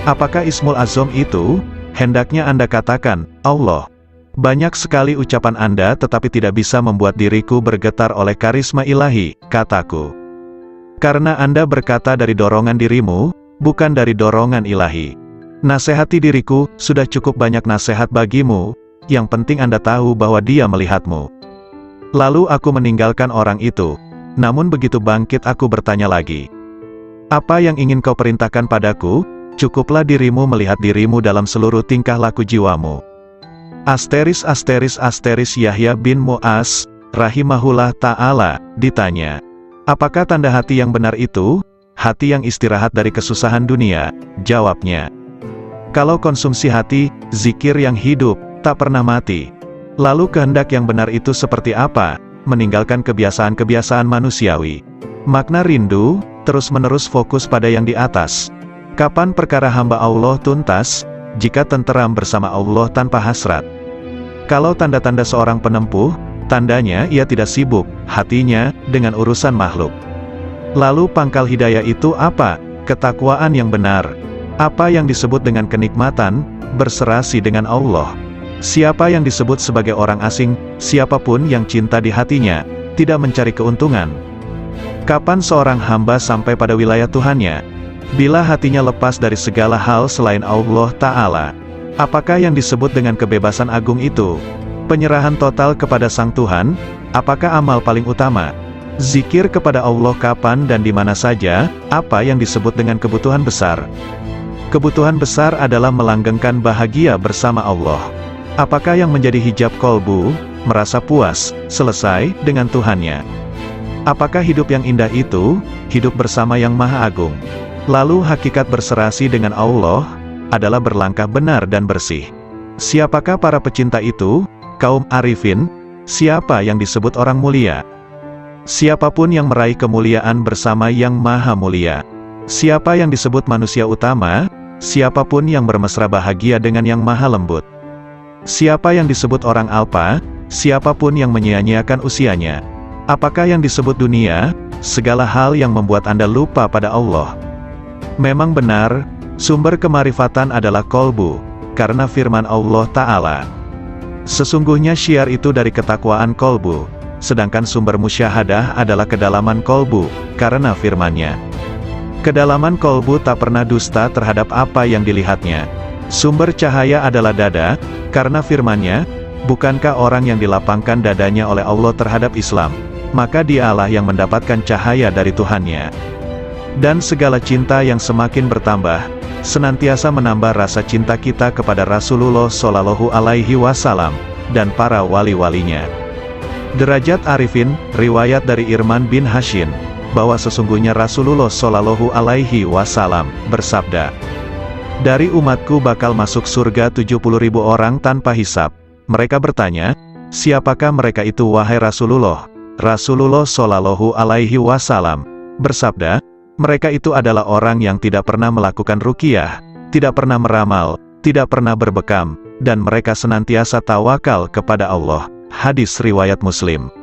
Apakah Ismul Azam itu? Hendaknya Anda katakan, Allah. Banyak sekali ucapan Anda tetapi tidak bisa membuat diriku bergetar oleh karisma ilahi, kataku. Karena Anda berkata dari dorongan dirimu, bukan dari dorongan ilahi. Nasihati diriku, sudah cukup banyak nasihat bagimu, yang penting Anda tahu bahwa dia melihatmu. Lalu aku meninggalkan orang itu. Namun begitu bangkit aku bertanya lagi. Apa yang ingin kau perintahkan padaku? Cukuplah dirimu melihat dirimu dalam seluruh tingkah laku jiwamu. Asteris Yahya bin Mu'az, rahimahullah ta'ala, ditanya. Apakah tanda hati yang benar itu? Hati yang istirahat dari kesusahan dunia. Jawabnya. Kalau konsumsi hati, zikir yang hidup, tak pernah mati. Lalu kehendak yang benar itu seperti apa? Meninggalkan kebiasaan-kebiasaan manusiawi. Makna rindu, terus-menerus fokus pada yang di atas. Kapan perkara hamba Allah tuntas? Jika tenteram bersama Allah tanpa hasrat. Kalau tanda-tanda seorang penempuh, tandanya ia tidak sibuk, hatinya, dengan urusan makhluk. Lalu pangkal hidayah itu apa? Ketakwaan yang benar. Apa yang disebut dengan kenikmatan? Berserasi dengan Allah. Siapa yang disebut sebagai orang asing, siapapun yang cinta di hatinya, tidak mencari keuntungan. Kapan seorang hamba sampai pada wilayah Tuhannya? Bila hatinya lepas dari segala hal selain Allah Ta'ala. Apakah yang disebut dengan kebebasan agung itu? Penyerahan total kepada Sang Tuhan? Apakah amal paling utama? Zikir kepada Allah kapan dan di mana saja? Apa yang disebut dengan kebutuhan besar? Kebutuhan besar adalah melanggengkan bahagia bersama Allah. Apakah yang menjadi hijab kolbu, merasa puas, selesai, dengan Tuhannya? Apakah hidup yang indah itu, hidup bersama yang Maha Agung? Lalu hakikat berserasi dengan Allah, adalah berlangkah benar dan bersih. Siapakah para pecinta itu? Kaum arifin? Siapa yang disebut orang mulia? Siapapun yang meraih kemuliaan bersama yang Maha Mulia. Siapa yang disebut manusia utama? Siapapun yang bermesra bahagia dengan yang Maha Lembut. Siapa yang disebut orang alpa? Siapapun yang menyia-nyiakan usianya. Apakah yang disebut dunia? Segala hal yang membuat Anda lupa pada Allah. Memang benar, sumber kemarifatan adalah kolbu, karena firman Allah Ta'ala. Sesungguhnya syiar itu dari ketakwaan kolbu, sedangkan sumber musyahadah adalah kedalaman kolbu, karena firman-Nya. Kedalaman kolbu tak pernah dusta terhadap apa yang dilihatnya. Sumber cahaya adalah dada, karena firman-Nya, bukankah orang yang dilapangkan dadanya oleh Allah terhadap Islam, maka dialah yang mendapatkan cahaya dari Tuhannya. Dan segala cinta yang semakin bertambah, senantiasa menambah rasa cinta kita kepada Rasulullah Shallallahu Alaihi Wasallam, dan para wali-walinya. Derajat Arifin, riwayat dari Irman bin Hashim, bahwa sesungguhnya Rasulullah Shallallahu Alaihi Wasallam bersabda, dari umatku bakal masuk surga 70.000 orang tanpa hisab. Mereka bertanya, siapakah mereka itu wahai Rasulullah? Rasulullah Shallallahu Alaihi Wasallam bersabda, mereka itu adalah orang yang tidak pernah melakukan ruqyah, tidak pernah meramal, tidak pernah berbekam, dan mereka senantiasa tawakal kepada Allah. Hadis riwayat Muslim.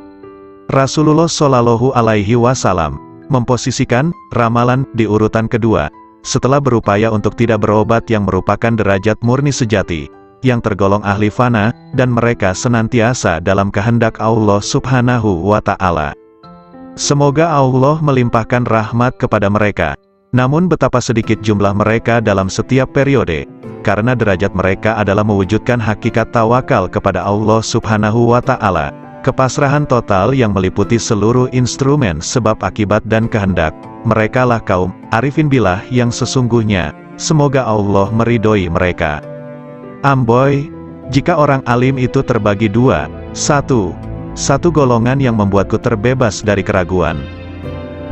Rasulullah Shallallahu Alaihi Wasallam memposisikan ramalan di urutan kedua, setelah berupaya untuk tidak berobat yang merupakan derajat murni sejati, yang tergolong ahli fana, dan mereka senantiasa dalam kehendak Allah Subhanahu wa Ta'ala. Semoga Allah melimpahkan rahmat kepada mereka. Namun betapa sedikit jumlah mereka dalam setiap periode, karena derajat mereka adalah mewujudkan hakikat tawakal kepada Allah Subhanahu wa Ta'ala, kepasrahan total yang meliputi seluruh instrumen sebab akibat dan kehendak. Mereka lah kaum arifin billah yang sesungguhnya. Semoga Allah meridhoi mereka. Amboi, jika orang alim itu terbagi dua, satu golongan yang membuatku terbebas dari keraguan.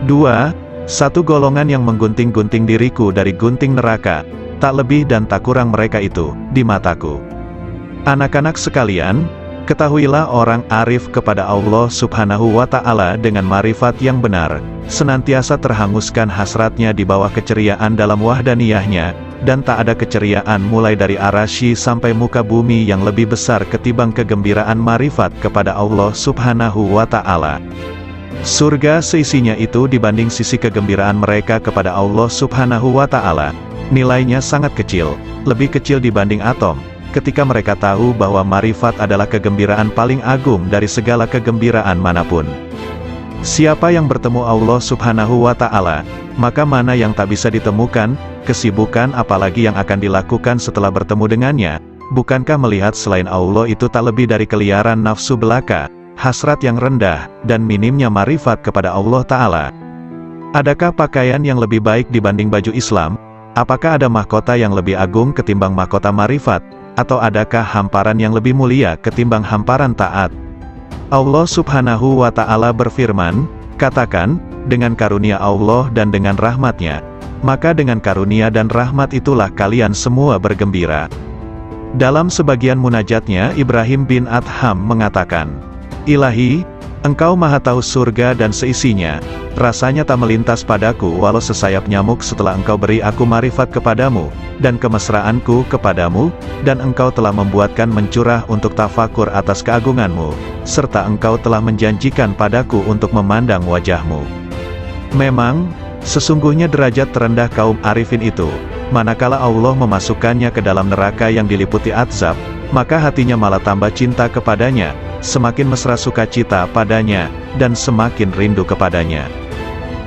Dua, satu golongan yang menggunting-gunting diriku dari gunting neraka, tak lebih dan tak kurang mereka itu, di mataku. Anak-anak sekalian, ketahuilah orang arif kepada Allah Subhanahu wa Ta'ala dengan marifat yang benar, senantiasa terhanguskan hasratnya di bawah keceriaan dalam wahdaniyahnya, dan tak ada keceriaan mulai dari arasy sampai muka bumi yang lebih besar ketimbang kegembiraan marifat kepada Allah Subhanahu wa Ta'ala. Surga seisinya itu dibanding sisi kegembiraan mereka kepada Allah Subhanahu wa Ta'ala, nilainya sangat kecil, lebih kecil dibanding atom, ketika mereka tahu bahwa marifat adalah kegembiraan paling agung dari segala kegembiraan manapun. Siapa yang bertemu Allah Subhanahu wa Ta'ala, maka mana yang tak bisa ditemukan, kesibukan apalagi yang akan dilakukan setelah bertemu dengannya. Bukankah melihat selain Allah itu tak lebih dari keliaran nafsu belaka, hasrat yang rendah, dan minimnya marifat kepada Allah Ta'ala? Adakah pakaian yang lebih baik dibanding baju Islam? Apakah ada mahkota yang lebih agung ketimbang mahkota marifat? Atau adakah hamparan yang lebih mulia ketimbang hamparan taat? Allah Subhanahu wa Ta'ala berfirman, katakan, dengan karunia Allah dan dengan rahmatnya, maka dengan karunia dan rahmat itulah kalian semua bergembira. Dalam sebagian munajatnya Ibrahim bin Adham mengatakan, Ilahi, Engkau maha tahu surga dan seisinya, rasanya tak melintas padaku walau sesayap nyamuk setelah Engkau beri aku marifat kepadamu, dan kemesraanku kepadamu, dan Engkau telah membuatkan mencurah untuk tafakur atas keagunganmu, serta Engkau telah menjanjikan padaku untuk memandang wajahmu. Memang, sesungguhnya derajat terendah kaum arifin itu, manakala Allah memasukkannya ke dalam neraka yang diliputi azab, maka hatinya malah tambah cinta kepadanya, semakin mesra sukacita padanya, dan semakin rindu kepadanya.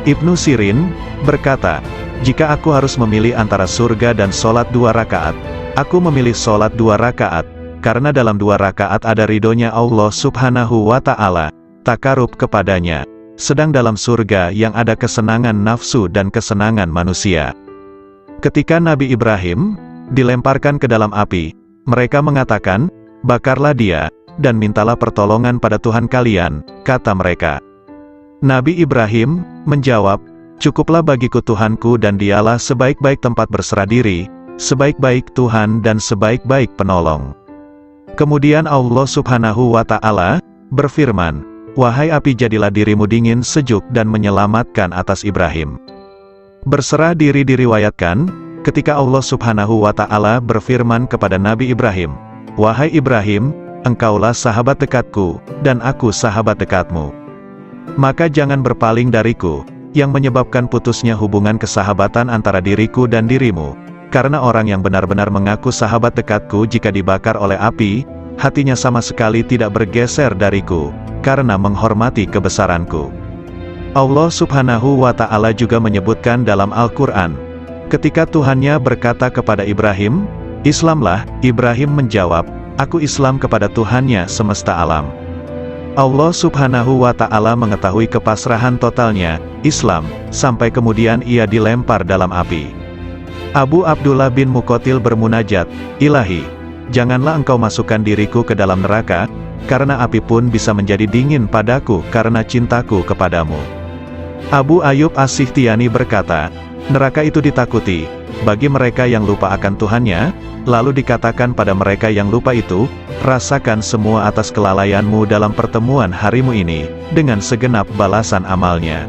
Ibnu Sirin berkata, jika aku harus memilih antara surga dan sholat 2 rakaat, aku memilih sholat 2 rakaat, karena dalam 2 rakaat ada ridhonya Allah Subhanahu wa Ta'ala, takarub kepadanya, sedang dalam surga yang ada kesenangan nafsu dan kesenangan manusia. Ketika Nabi Ibrahim dilemparkan ke dalam api, mereka mengatakan, bakarlah dia, dan mintalah pertolongan pada Tuhan kalian, kata mereka. Nabi Ibrahim menjawab, cukuplah bagiku Tuhanku dan dialah sebaik-baik tempat berserah diri, sebaik-baik Tuhan dan sebaik-baik penolong. Kemudian Allah Subhanahu wa Ta'ala berfirman, wahai api jadilah dirimu dingin sejuk dan menyelamatkan atas Ibrahim. Berserah diri diriwayatkan, ketika Allah Subhanahu wa Ta'ala berfirman kepada Nabi Ibrahim, wahai Ibrahim, engkaulah sahabat dekatku, dan aku sahabat dekatmu. Maka jangan berpaling dariku, yang menyebabkan putusnya hubungan kesahabatan antara diriku dan dirimu, karena orang yang benar-benar mengaku sahabat dekatku jika dibakar oleh api, hatinya sama sekali tidak bergeser dariku, karena menghormati kebesaranku. Allah Subhanahu wa Ta'ala juga menyebutkan dalam Al-Quran, ketika Tuhannya berkata kepada Ibrahim, Islamlah, Ibrahim menjawab, aku Islam kepada Tuhannya semesta alam. Allah Subhanahu wa Ta'ala mengetahui kepasrahan totalnya, Islam, sampai kemudian ia dilempar dalam api. Abu Abdullah bin Muqatil bermunajat, Ilahi, janganlah engkau masukkan diriku ke dalam neraka, karena api pun bisa menjadi dingin padaku karena cintaku kepadamu. Abu Ayyub As-Sikhtiyani berkata, neraka itu ditakuti bagi mereka yang lupa akan Tuhannya, lalu dikatakan pada mereka yang lupa itu, rasakan semua atas kelalaianmu dalam pertemuan harimu ini, dengan segenap balasan amalnya.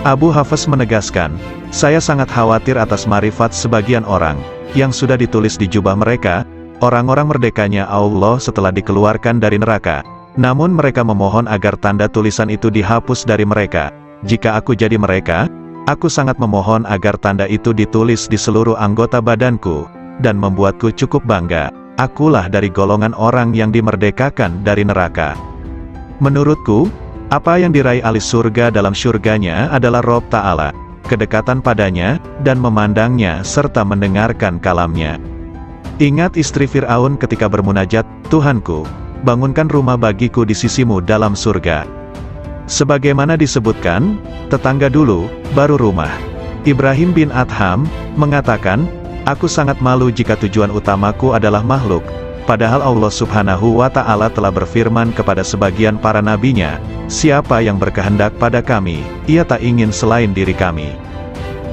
Abu Hafs menegaskan, saya sangat khawatir atas marifat sebagian orang, yang sudah ditulis di jubah mereka, orang-orang merdekanya Allah setelah dikeluarkan dari neraka. Namun mereka memohon agar tanda tulisan itu dihapus dari mereka. Jika aku jadi mereka, aku sangat memohon agar tanda itu ditulis di seluruh anggota badanku, dan membuatku cukup bangga. Akulah dari golongan orang yang dimerdekakan dari neraka. Menurutku, apa yang diraih ahli surga dalam surganya adalah Rob Ta'ala, kedekatan padanya, dan memandangnya serta mendengarkan kalamnya. Ingat istri Fir'aun ketika bermunajat, Tuhanku, bangunkan rumah bagiku di sisimu dalam surga. Sebagaimana disebutkan, tetangga dulu, baru rumah. Ibrahim bin Adham mengatakan, aku sangat malu jika tujuan utamaku adalah makhluk, padahal Allah Subhanahu wa Ta'ala telah berfirman kepada sebagian para nabinya, siapa yang berkehendak pada kami, ia tak ingin selain diri kami.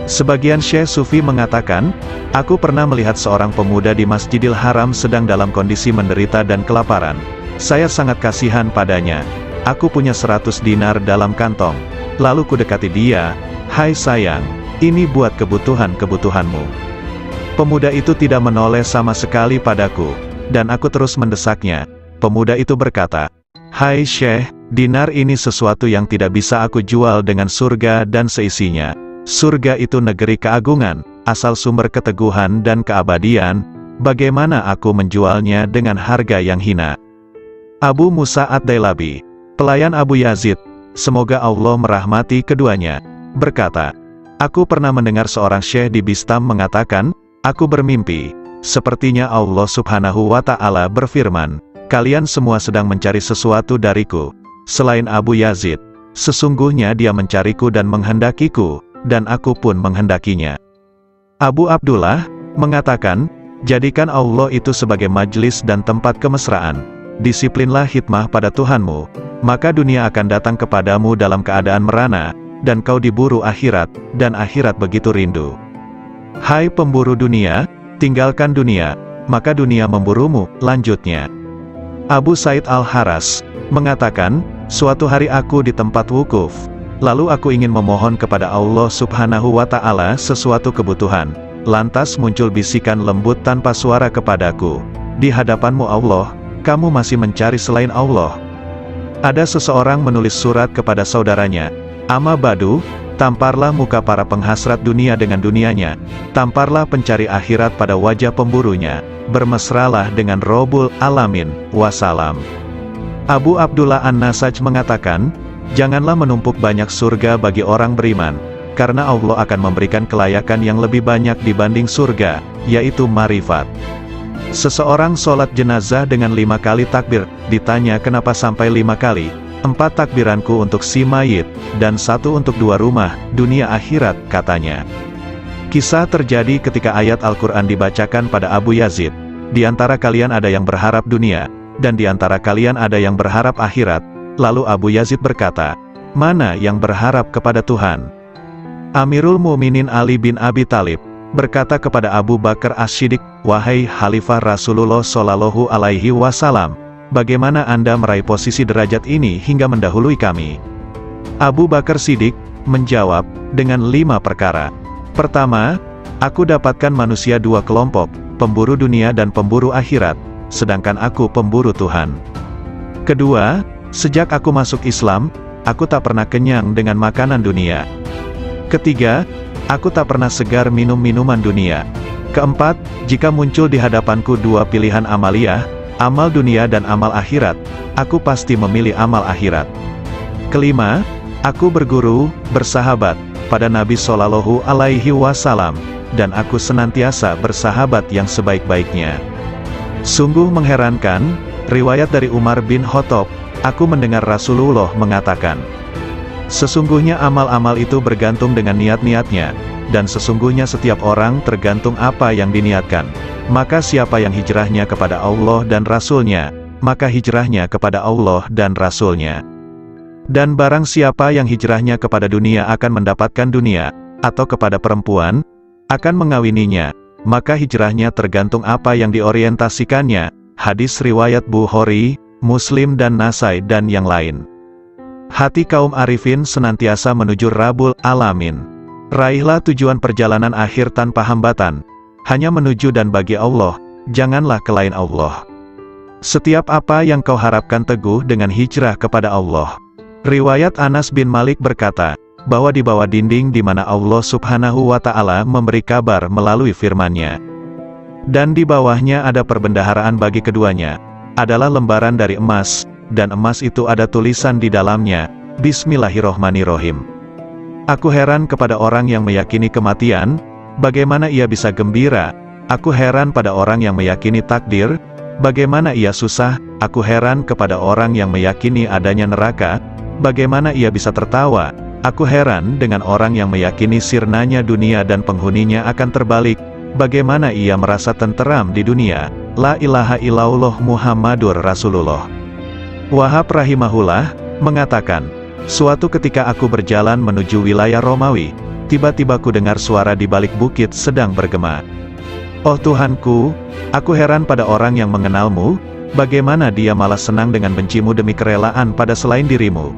Sebagian Syekh Sufi mengatakan, aku pernah melihat seorang pemuda di Masjidil Haram sedang dalam kondisi menderita dan kelaparan. Saya sangat kasihan padanya. Aku punya 100 dinar dalam kantong. Lalu kudekati dia, hai sayang, ini buat kebutuhan-kebutuhanmu. Pemuda itu tidak menoleh sama sekali padaku, dan aku terus mendesaknya. Pemuda itu berkata, hai Syekh, dinar ini sesuatu yang tidak bisa aku jual dengan surga dan seisinya. Surga itu negeri keagungan, asal sumber keteguhan dan keabadian, bagaimana aku menjualnya dengan harga yang hina? Abu Musa ad-Dailabi, pelayan Abu Yazid, semoga Allah merahmati keduanya, berkata, aku pernah mendengar seorang syekh di Bistam mengatakan, aku bermimpi, sepertinya Allah Subhanahu wa Ta'ala berfirman, kalian semua sedang mencari sesuatu dariku, selain Abu Yazid, sesungguhnya dia mencariku dan menghendakiku, dan aku pun menghendakinya. Abu Abdullah mengatakan, jadikan Allah itu sebagai majlis dan tempat kemesraan. Disiplinlah hikmah pada Tuhanmu, maka dunia akan datang kepadamu dalam keadaan merana, dan kau diburu akhirat, dan akhirat begitu rindu. Hai pemburu dunia, tinggalkan dunia, maka dunia memburumu, lanjutnya. Abu Said Al-Haras mengatakan, suatu hari aku di tempat wukuf, lalu aku ingin memohon kepada Allah Subhanahu wa Ta'ala sesuatu kebutuhan. Lantas muncul bisikan lembut tanpa suara kepadaku, di hadapanmu Allah, kamu masih mencari selain Allah. Ada seseorang menulis surat kepada saudaranya, Ama Badu, tamparlah muka para penghasrat dunia dengan dunianya, tamparlah pencari akhirat pada wajah pemburunya, bermesralah dengan Robul Alamin, wassalam. Abu Abdullah An-Nasaj mengatakan, janganlah menumpuk banyak surga bagi orang beriman, karena Allah akan memberikan kelayakan yang lebih banyak dibanding surga, yaitu marifat. Seseorang sholat jenazah dengan 5 kali takbir, ditanya kenapa sampai 5 kali, 4 takbiranku untuk si mayit, dan 1 untuk 2 rumah, dunia akhirat, katanya. Kisah terjadi ketika ayat Al-Quran dibacakan pada Abu Yazid, di antara kalian ada yang berharap dunia, dan di antara kalian ada yang berharap akhirat. Lalu Abu Yazid berkata, mana yang berharap kepada Tuhan? Amirul Mukminin Ali bin Abi Thalib berkata kepada Abu Bakar As-Siddiq, wahai Khalifah Rasulullah Shallallahu Alaihi Wasallam, bagaimana Anda meraih posisi derajat ini hingga mendahului kami? Abu Bakar Siddiq menjawab, dengan 5 perkara. Pertama, aku dapatkan manusia 2 kelompok, pemburu dunia dan pemburu akhirat, sedangkan aku pemburu Tuhan. Kedua, sejak aku masuk Islam, aku tak pernah kenyang dengan makanan dunia. Ketiga, aku tak pernah segar minum minuman dunia. Keempat, jika muncul di hadapanku 2 pilihan amaliyah, amal dunia dan amal akhirat, aku pasti memilih amal akhirat. Kelima, aku berguru, bersahabat, pada Nabi Shallallahu Alaihi Wasallam, dan aku senantiasa bersahabat yang sebaik-baiknya. Sungguh mengherankan, riwayat dari Umar bin Khattab, aku mendengar Rasulullah mengatakan, sesungguhnya amal-amal itu bergantung dengan niat-niatnya, dan sesungguhnya setiap orang tergantung apa yang diniatkan. Maka siapa yang hijrahnya kepada Allah dan Rasul-Nya, maka hijrahnya kepada Allah dan Rasul-Nya. Dan barang siapa yang hijrahnya kepada dunia akan mendapatkan dunia, atau kepada perempuan, akan mengawininya, maka hijrahnya tergantung apa yang diorientasikannya. Hadis riwayat Bukhari, Muslim dan Nasai dan yang lain. Hati kaum arifin senantiasa menuju Rabbul Alamin. Raihlah tujuan perjalanan akhir tanpa hambatan. hanya menuju dan bagi Allah, janganlah ke lain Allah. Setiap apa yang kau harapkan teguh dengan hijrah kepada Allah. Riwayat Anas bin Malik berkata, bahwa di bawah dinding di mana Allah Subhanahu wa Ta'ala memberi kabar melalui firman-Nya. Dan di bawahnya ada perbendaharaan bagi keduanya, adalah lembaran dari emas, dan emas itu ada tulisan di dalamnya, Bismillahirrohmanirrohim. Aku heran kepada orang yang meyakini kematian, bagaimana ia bisa gembira. Aku heran pada orang yang meyakini takdir, bagaimana ia susah. Aku heran kepada orang yang meyakini adanya neraka, bagaimana ia bisa tertawa. Aku heran dengan orang yang meyakini sirnanya dunia dan penghuninya akan terbalik, bagaimana ia merasa tenteram di dunia. La ilaha illallah Muhammadur Rasulullah. Wahab rahimahullah mengatakan, suatu ketika aku berjalan menuju wilayah Romawi, tiba-tiba ku dengar suara di balik bukit sedang bergema. Oh Tuhanku, aku heran pada orang yang mengenalmu, bagaimana dia malah senang dengan bencimu demi kerelaan pada selain dirimu.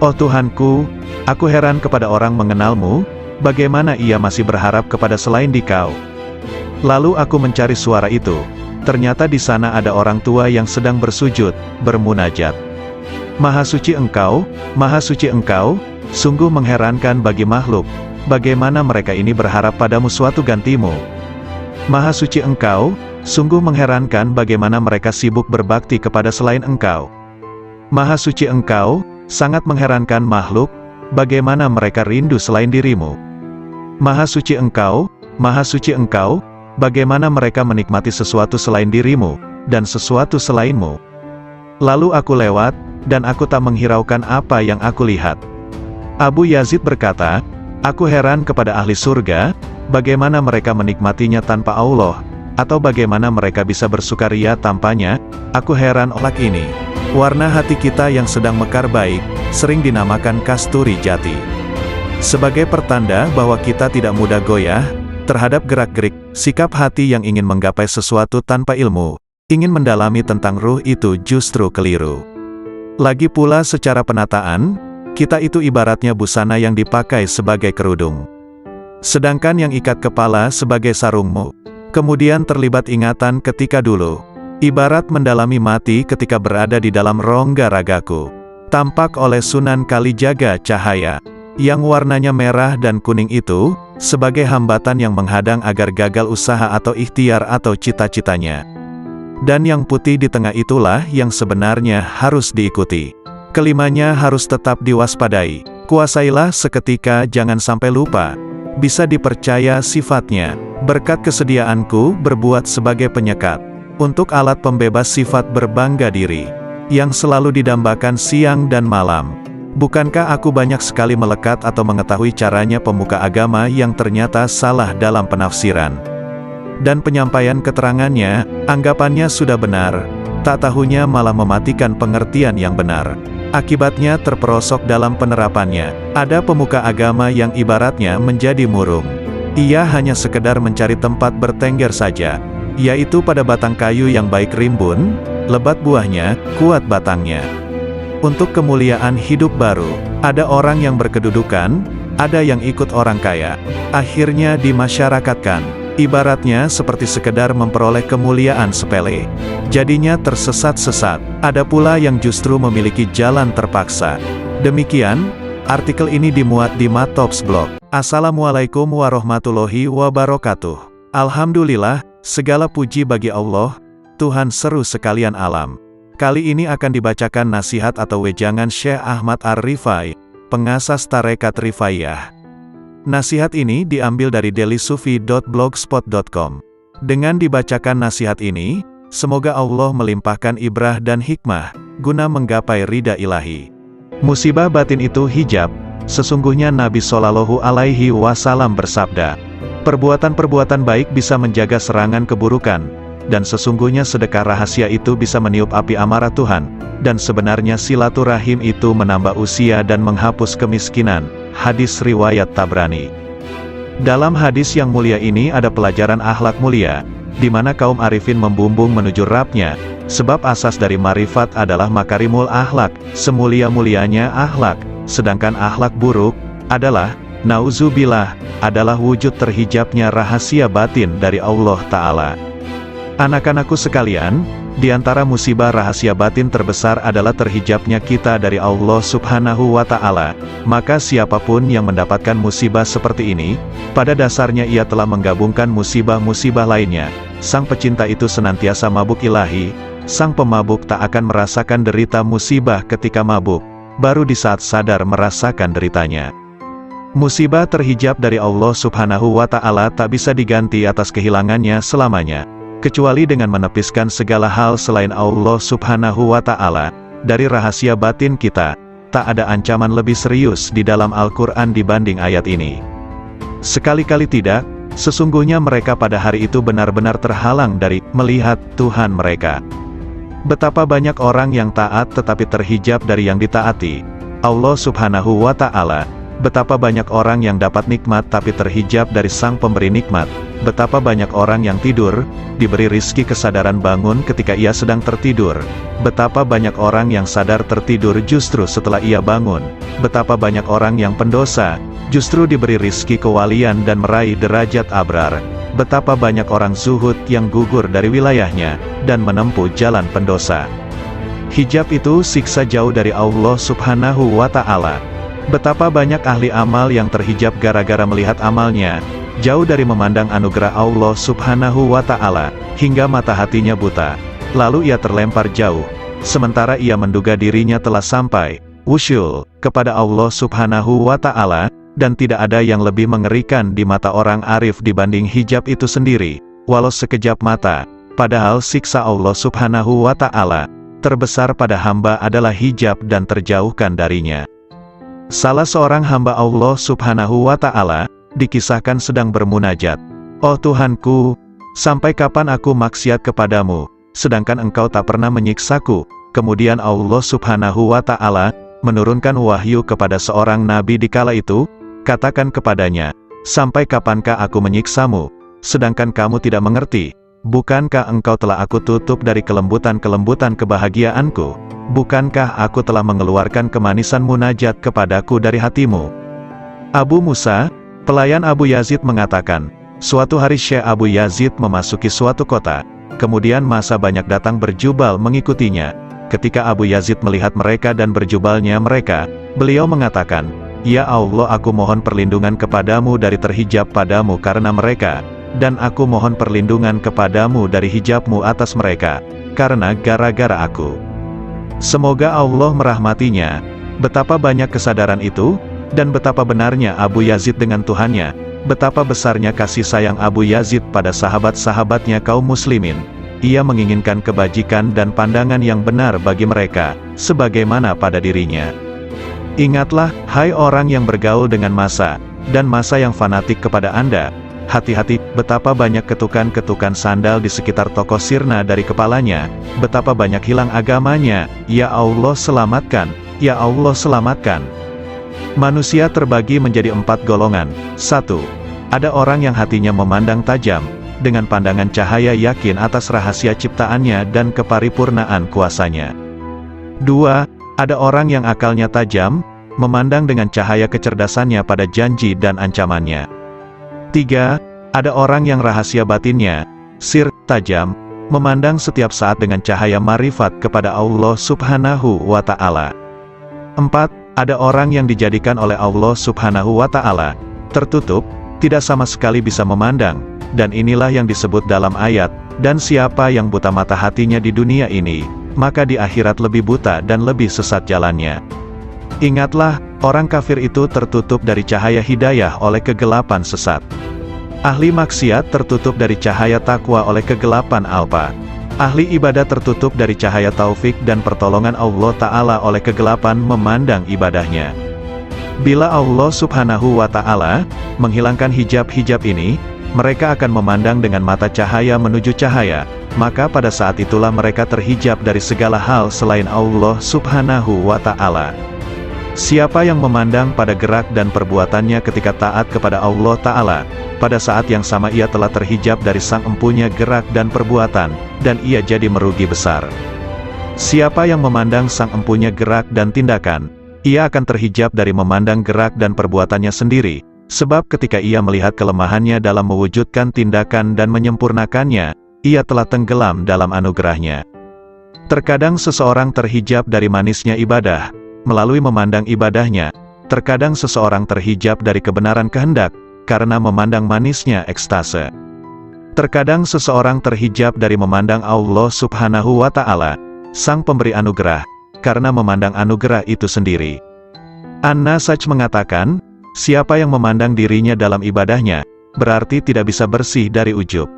Oh Tuhanku, aku heran kepada orang mengenalmu, bagaimana ia masih berharap kepada selain Dikau. Lalu aku mencari suara itu, ternyata di sana ada orang tua yang sedang bersujud, bermunajat. Maha suci Engkau, sungguh mengherankan bagi makhluk, bagaimana mereka ini berharap padamu suatu gantimu. Maha suci Engkau, sungguh mengherankan bagaimana mereka sibuk berbakti kepada selain Engkau. Maha suci Engkau, sangat mengherankan makhluk, bagaimana mereka rindu selain dirimu. Maha suci Engkau, bagaimana mereka menikmati sesuatu selain dirimu, dan sesuatu selainmu. Lalu aku lewat, dan aku tak menghiraukan apa yang aku lihat. Abu Yazid berkata, aku heran kepada ahli surga, bagaimana mereka menikmatinya tanpa Allah, atau bagaimana mereka bisa bersukaria tanpanya. Aku heran olak ini. Warna hati kita yang sedang mekar baik, sering dinamakan kasturi jati. Sebagai pertanda bahwa kita tidak mudah goyah terhadap gerak-gerik, sikap hati yang ingin menggapai sesuatu tanpa ilmu, ingin mendalami tentang ruh itu justru keliru. Lagi pula secara penataan, kita itu ibaratnya busana yang dipakai sebagai kerudung. Sedangkan yang ikat kepala sebagai sarungmu. Kemudian terlibat ingatan ketika dulu. Ibarat mendalami mati ketika berada di dalam rongga ragaku. Tampak oleh Sunan Kalijaga cahaya, yang warnanya merah dan kuning itu, sebagai hambatan yang menghadang agar gagal usaha atau ikhtiar atau cita-citanya. Dan yang putih di tengah itulah yang sebenarnya harus diikuti. Kelimanya harus tetap diwaspadai. Kuasailah seketika, jangan sampai lupa. Bisa dipercaya sifatnya. Berkat kesediaanku berbuat sebagai penyekat. Untuk alat pembebas sifat berbangga diri. Yang selalu didambakan siang dan malam. Bukankah aku banyak sekali melekat atau mengetahui caranya pemuka agama yang ternyata salah dalam penafsiran dan penyampaian keterangannya, anggapannya sudah benar, tak tahunya malah mematikan pengertian yang benar. Akibatnya terperosok dalam penerapannya. Ada pemuka agama yang ibaratnya menjadi murung. Ia hanya sekedar mencari tempat bertengger saja, yaitu pada batang kayu yang baik rimbun, lebat buahnya, kuat batangnya. Untuk kemuliaan hidup baru, ada orang yang berkedudukan, ada yang ikut orang kaya, akhirnya dimasyarakatkan. Ibaratnya seperti sekedar memperoleh kemuliaan sepele. Jadinya tersesat-sesat. Ada pula yang justru memiliki jalan terpaksa. Demikian, artikel ini dimuat di Matops Blog. Assalamualaikum warahmatullahi wabarakatuh. Alhamdulillah, segala puji bagi Allah, Tuhan seru sekalian alam. Kali ini akan dibacakan nasihat atau wejangan Syekh Ahmad Ar-Rifai, pengasas Tarekat Rifaiyah. Nasihat ini diambil dari dailysufi.blogspot.com. Dengan dibacakan nasihat ini, semoga Allah melimpahkan ibrah dan hikmah, guna menggapai ridha ilahi. Musibah batin itu hijab. Sesungguhnya Nabi Shallallahu Alaihi Wasallam bersabda, perbuatan-perbuatan baik bisa menjaga serangan keburukan, dan sesungguhnya sedekah rahasia itu bisa meniup api amarah Tuhan, dan sebenarnya silaturahim itu menambah usia dan menghapus kemiskinan. Hadis riwayat Tabrani. Dalam hadis yang mulia ini ada pelajaran akhlak mulia, di mana kaum arifin membumbung menuju Rabb-Nya, sebab asas dari marifat adalah makarimul akhlak, semulia-mulianya akhlak, sedangkan akhlak buruk adalah nauzubillah, adalah wujud terhijabnya rahasia batin dari Allah Ta'ala. Anak-anakku sekalian, di antara musibah rahasia batin terbesar adalah terhijabnya kita dari Allah Subhanahu wa Ta'ala. Maka siapapun yang mendapatkan musibah seperti ini, pada dasarnya ia telah menggabungkan musibah-musibah lainnya. Sang pecinta itu senantiasa mabuk ilahi, sang pemabuk tak akan merasakan derita musibah ketika mabuk, baru di saat sadar merasakan deritanya. Musibah terhijab dari Allah Subhanahu wa Ta'ala tak bisa diganti atas kehilangannya selamanya, kecuali dengan menepiskan segala hal selain Allah Subhanahu wa Ta'ala. Dari rahasia batin kita, tak ada ancaman lebih serius di dalam Al-Quran dibanding ayat ini. Sekali-kali tidak, sesungguhnya mereka pada hari itu benar-benar terhalang dari melihat Tuhan mereka. Betapa banyak orang yang taat tetapi terhijab dari yang ditaati Allah Subhanahu wa Ta'ala. Betapa banyak orang yang dapat nikmat tapi terhijab dari sang pemberi nikmat. Betapa banyak orang yang tidur, diberi rizki kesadaran bangun ketika ia sedang tertidur. Betapa banyak orang yang sadar tertidur justru setelah ia bangun. Betapa banyak orang yang pendosa, justru diberi rizki kewalian dan meraih derajat abrar. Betapa banyak orang zuhud yang gugur dari wilayahnya, dan menempuh jalan pendosa. Hijab itu siksa jauh dari Allah Subhanahu wa Ta'ala. Betapa banyak ahli amal yang terhijab gara-gara melihat amalnya, jauh dari memandang anugerah Allah Subhanahu wa Ta'ala, hingga mata hatinya buta. Lalu ia terlempar jauh, sementara ia menduga dirinya telah sampai, wusyul, kepada Allah Subhanahu wa Ta'ala, dan tidak ada yang lebih mengerikan di mata orang arif dibanding hijab itu sendiri, walau sekejap mata. Padahal siksa Allah Subhanahu wa Ta'ala terbesar pada hamba adalah hijab dan terjauhkan darinya. Salah seorang hamba Allah Subhanahu wa Ta'ala dikisahkan sedang bermunajat, "Oh Tuhanku, sampai kapan aku maksiat kepadamu, sedangkan Engkau tak pernah menyiksaku?" Kemudian Allah Subhanahu wa Ta'ala menurunkan wahyu kepada seorang nabi di kala itu, katakan kepadanya, "Sampai kapankah aku menyiksamu, sedangkan kamu tidak mengerti? Bukankah engkau telah aku tutup dari kelembutan-kelembutan kebahagiaanku? Bukankah aku telah mengeluarkan kemanisan munajat kepadaku dari hatimu?" Abu Musa, pelayan Abu Yazid mengatakan, suatu hari Syekh Abu Yazid memasuki suatu kota, kemudian masa banyak datang berjubal mengikutinya. Ketika Abu Yazid melihat mereka dan berjubalnya mereka, beliau mengatakan, "Ya Allah, aku mohon perlindungan kepadamu dari terhijab padamu karena mereka, dan aku mohon perlindungan kepadamu dari hijabmu atas mereka, karena gara-gara aku." Semoga Allah merahmatinya. Betapa banyak kesadaran itu, dan betapa benarnya Abu Yazid dengan Tuhannya, betapa besarnya kasih sayang Abu Yazid pada sahabat-sahabatnya kaum muslimin. Ia menginginkan kebajikan dan pandangan yang benar bagi mereka, sebagaimana pada dirinya. Ingatlah, hai orang yang bergaul dengan masa, dan masa yang fanatik kepada Anda. Hati-hati, betapa banyak ketukan-ketukan sandal di sekitar toko sirna dari kepalanya, betapa banyak hilang agamanya. Ya Allah selamatkan, ya Allah selamatkan. Manusia terbagi menjadi 4 golongan. 1. Ada orang yang hatinya memandang tajam, dengan pandangan cahaya yakin atas rahasia ciptaannya dan keparipurnaan kuasanya. 2. Ada orang yang akalnya tajam, memandang dengan cahaya kecerdasannya pada janji dan ancamannya. 3. Ada orang yang rahasia batinnya, sir, tajam, memandang setiap saat dengan cahaya marifat kepada Allah Subhanahu wa Ta'ala. 4. Ada orang yang dijadikan oleh Allah Subhanahu wa Ta'ala tertutup, tidak sama sekali bisa memandang, dan inilah yang disebut dalam ayat, "Dan siapa yang buta mata hatinya di dunia ini, maka di akhirat lebih buta dan lebih sesat jalannya." Ingatlah, orang kafir itu tertutup dari cahaya hidayah oleh kegelapan sesat. Ahli maksiat tertutup dari cahaya takwa oleh kegelapan alpa. Ahli ibadah tertutup dari cahaya taufik dan pertolongan Allah Ta'ala oleh kegelapan memandang ibadahnya. Bila Allah Subhanahu wa Ta'ala menghilangkan hijab-hijab ini, mereka akan memandang dengan mata cahaya menuju cahaya, maka pada saat itulah mereka terhijab dari segala hal selain Allah Subhanahu wa Ta'ala. Siapa yang memandang pada gerak dan perbuatannya ketika taat kepada Allah Ta'ala, pada saat yang sama ia telah terhijab dari sang empunya gerak dan perbuatan, dan ia jadi merugi besar. Siapa yang memandang sang empunya gerak dan tindakan, ia akan terhijab dari memandang gerak dan perbuatannya sendiri, Sebab ketika ia melihat kelemahannya dalam mewujudkan tindakan dan menyempurnakannya, ia telah tenggelam dalam anugerahnya. Terkadang seseorang terhijab dari manisnya ibadah, melalui memandang ibadahnya. Terkadang seseorang terhijab dari kebenaran kehendak, karena memandang manisnya ekstase. Terkadang seseorang terhijab dari memandang Allah Subhanahu wa Ta'ala, Sang Pemberi Anugerah, karena memandang anugerah itu sendiri. An-Nasaj mengatakan, siapa yang memandang dirinya dalam ibadahnya, berarti tidak bisa bersih dari ujub.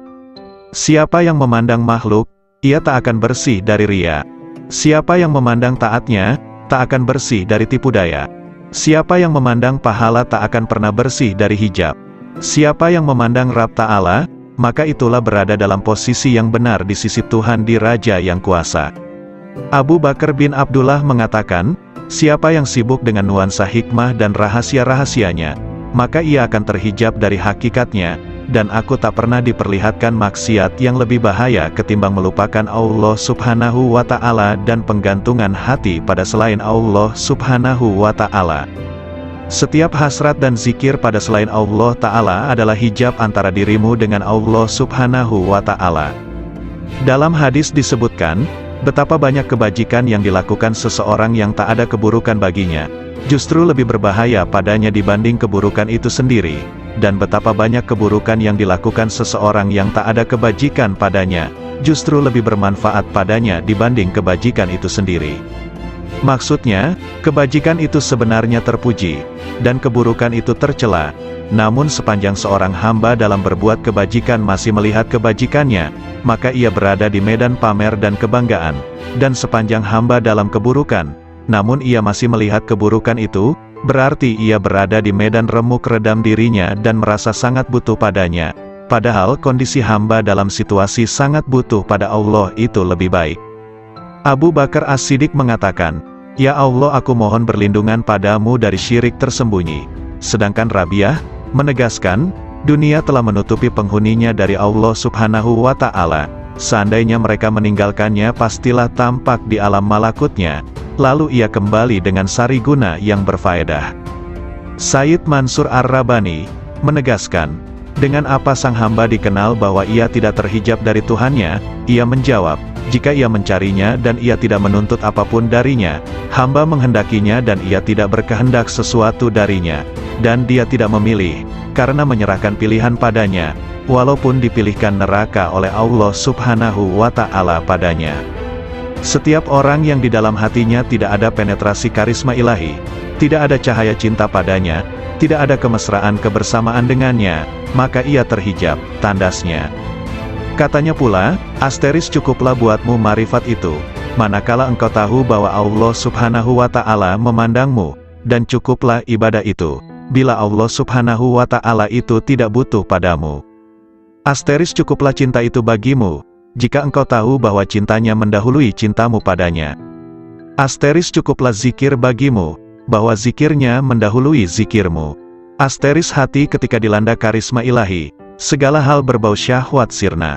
Siapa yang memandang makhluk, ia tak akan bersih dari riya. Siapa yang memandang taatnya, tak akan bersih dari tipu daya. Siapa yang memandang pahala tak akan pernah bersih dari hijab. Siapa yang memandang Rabb Ta'ala, maka itulah berada dalam posisi yang benar di sisi Tuhan di Raja yang kuasa. Abu Bakar bin Abdullah mengatakan, siapa yang sibuk dengan nuansa hikmah dan rahasia-rahasianya, maka ia akan terhijab dari hakikatnya, dan aku tak pernah diperlihatkan maksiat yang lebih bahaya ketimbang melupakan Allah Subhanahu wa Ta'ala dan penggantungan hati pada selain Allah Subhanahu wa Ta'ala. Setiap hasrat dan zikir pada selain Allah Ta'ala adalah hijab antara dirimu dengan Allah Subhanahu wa Ta'ala. Dalam hadis disebutkan, betapa banyak kebajikan yang dilakukan seseorang yang tak ada keburukan baginya, justru lebih berbahaya padanya dibanding keburukan itu sendiri, dan betapa banyak keburukan yang dilakukan seseorang yang tak ada kebajikan padanya, justru lebih bermanfaat padanya dibanding kebajikan itu sendiri. Maksudnya, kebajikan itu sebenarnya terpuji, dan keburukan itu tercela. Namun sepanjang seorang hamba dalam berbuat kebajikan masih melihat kebajikannya, maka ia berada di medan pamer dan kebanggaan. Dan sepanjang hamba dalam keburukan, namun ia masih melihat keburukan itu, berarti ia berada di medan remuk redam dirinya dan merasa sangat butuh padanya. Padahal kondisi hamba dalam situasi sangat butuh pada Allah itu lebih baik. Abu Bakar As-Siddiq mengatakan, "Ya Allah, aku mohon berlindungan padamu dari syirik tersembunyi." Sedangkan Rabi'ah menegaskan, dunia telah menutupi penghuninya dari Allah Subhanahu wa Ta'ala. Seandainya mereka meninggalkannya pastilah tampak di alam malakutnya, lalu ia kembali dengan sari guna yang berfaedah. Sayyid Mansur Ar-Rabani menegaskan, dengan apa sang hamba dikenal bahwa ia tidak terhijab dari Tuhannya? Ia menjawab, jika ia mencarinya dan ia tidak menuntut apapun darinya, hamba menghendakinya dan ia tidak berkehendak sesuatu darinya, dan dia tidak memilih, karena menyerahkan pilihan padanya, walaupun dipilihkan neraka oleh Allah Subhanahu wa Ta'ala padanya. Setiap orang yang di dalam hatinya tidak ada penetrasi karisma ilahi, tidak ada cahaya cinta padanya, tidak ada kemesraan kebersamaan dengannya, maka ia terhijab, tandasnya. Katanya pula, asteris cukuplah buatmu marifat itu, manakala engkau tahu bahwa Allah Subhanahu wa Ta'ala memandangmu, dan cukuplah ibadah itu, bila Allah Subhanahu wa Ta'ala itu tidak butuh padamu. Asteris cukuplah cinta itu bagimu, jika engkau tahu bahwa cintanya mendahului cintamu padanya. Asteris cukuplah zikir bagimu, bahwa zikirnya mendahului zikirmu. Asteris hati ketika dilanda karisma ilahi, segala hal berbau syahwat sirna.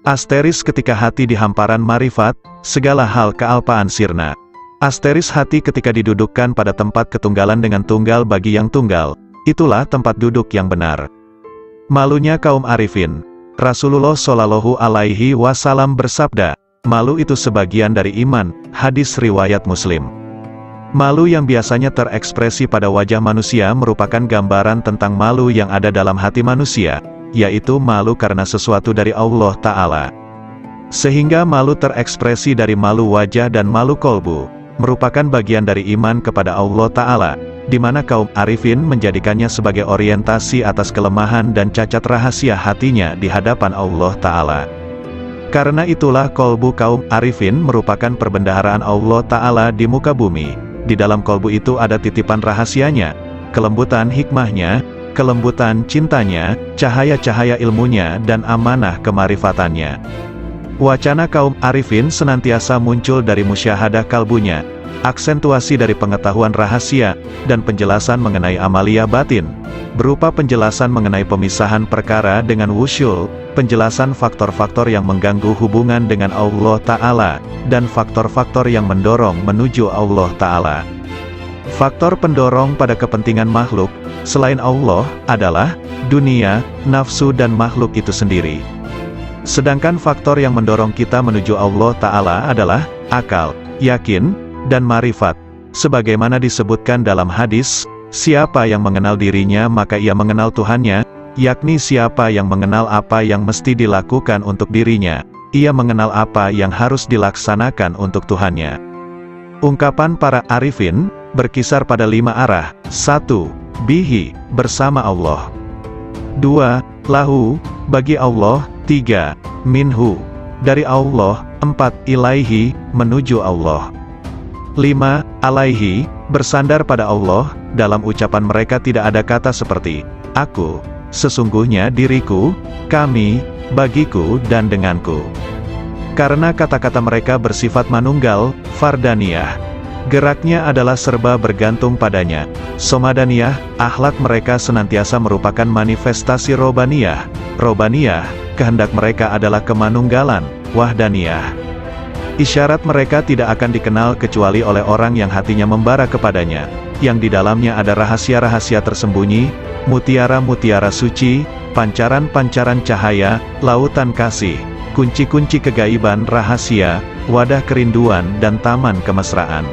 Asteris ketika hati di hamparan marifat, segala hal kealpaan sirna. Asteris hati ketika didudukkan pada tempat ketunggalan dengan tunggal bagi yang tunggal, itulah tempat duduk yang benar. Malunya kaum arifin. Rasulullah Shallallahu Alaihi Wasallam bersabda, malu itu sebagian dari iman, hadis riwayat Muslim. Malu yang biasanya terekspresi pada wajah manusia merupakan gambaran tentang malu yang ada dalam hati manusia, yaitu malu karena sesuatu dari Allah Ta'ala. Sehingga malu terekspresi dari malu wajah dan malu kolbu, merupakan bagian dari iman kepada Allah Ta'ala, di mana kaum arifin menjadikannya sebagai orientasi atas kelemahan dan cacat rahasia hatinya di hadapan Allah Ta'ala. Karena itulah kolbu kaum arifin merupakan perbendaharaan Allah Ta'ala di muka bumi. Di dalam kolbu itu ada titipan rahasianya, kelembutan hikmahnya, kelembutan cintanya, cahaya-cahaya ilmunya dan amanah kemarifatannya. Wacana kaum arifin senantiasa muncul dari musyahadah kalbunya, aksentuasi dari pengetahuan rahasia, dan penjelasan mengenai amalia batin, berupa penjelasan mengenai pemisahan perkara dengan wusyul, penjelasan faktor-faktor yang mengganggu hubungan dengan Allah Ta'ala, dan faktor-faktor yang mendorong menuju Allah Ta'ala. Faktor pendorong pada kepentingan makhluk, selain Allah, adalah dunia, nafsu dan makhluk itu sendiri. Sedangkan faktor yang mendorong kita menuju Allah Ta'ala adalah akal, yakin, dan marifat. Sebagaimana disebutkan dalam hadis, siapa yang mengenal dirinya maka ia mengenal Tuhannya, yakni siapa yang mengenal apa yang mesti dilakukan untuk dirinya, ia mengenal apa yang harus dilaksanakan untuk Tuhannya. Ungkapan para arifin berkisar pada 5 arah. 1. Bihi, bersama Allah. 2. Lahu, bagi Allah. 3. Minhu, dari Allah. 4. Ilaihi, menuju Allah. 5. Alaihi, bersandar pada Allah. Dalam ucapan mereka tidak ada kata seperti aku, sesungguhnya, diriku, kami, bagiku dan denganku. Karena kata-kata mereka bersifat manunggal, fardaniyah. Geraknya adalah serba bergantung padanya. Somadaniyah, akhlak mereka senantiasa merupakan manifestasi robaniyah. Robaniyah, kehendak mereka adalah kemanunggalan, wahdaniyah. Isyarat mereka tidak akan dikenal kecuali oleh orang yang hatinya membara kepadanya, yang di dalamnya ada rahasia-rahasia tersembunyi, mutiara-mutiara suci, pancaran-pancaran cahaya, lautan kasih, kunci-kunci kegaiban rahasia, wadah kerinduan dan taman kemesraan.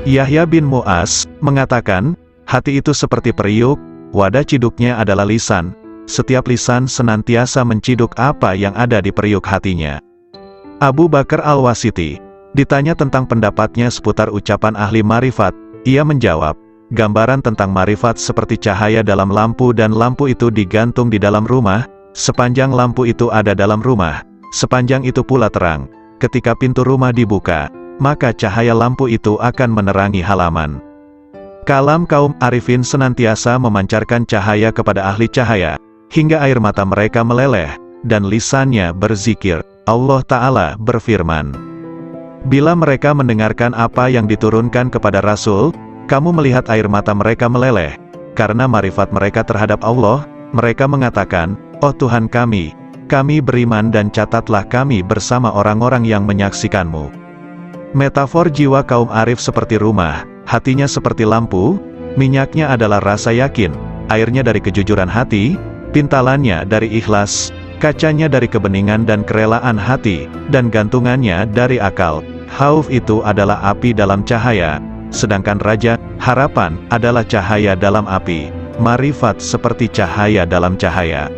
Yahya bin Mu'az mengatakan, hati itu seperti periuk, wadah ciduknya adalah lisan. Setiap lisan senantiasa menciduk apa yang ada di periuk hatinya. Abu Bakar Al-Wasiti ditanya tentang pendapatnya seputar ucapan ahli marifat, ia menjawab, gambaran tentang marifat seperti cahaya dalam lampu dan lampu itu digantung di dalam rumah, sepanjang lampu itu ada dalam rumah, sepanjang itu pula terang. Ketika pintu rumah dibuka, maka cahaya lampu itu akan menerangi halaman. Kalam kaum arifin senantiasa memancarkan cahaya kepada ahli cahaya, hingga air mata mereka meleleh, dan lisannya berzikir. Allah Ta'ala berfirman, bila mereka mendengarkan apa yang diturunkan kepada Rasul, kamu melihat air mata mereka meleleh, karena marifat mereka terhadap Allah, mereka mengatakan, oh Tuhan kami beriman dan catatlah kami bersama orang-orang yang menyaksikanmu. Metafor jiwa kaum arif seperti rumah, hatinya seperti lampu, minyaknya adalah rasa yakin, airnya dari kejujuran hati, pintalannya dari ikhlas, kacanya dari kebeningan dan kerelaan hati, dan gantungannya dari akal. Khauf itu adalah api dalam cahaya, sedangkan raja, harapan, adalah cahaya dalam api. Marifat seperti cahaya dalam cahaya.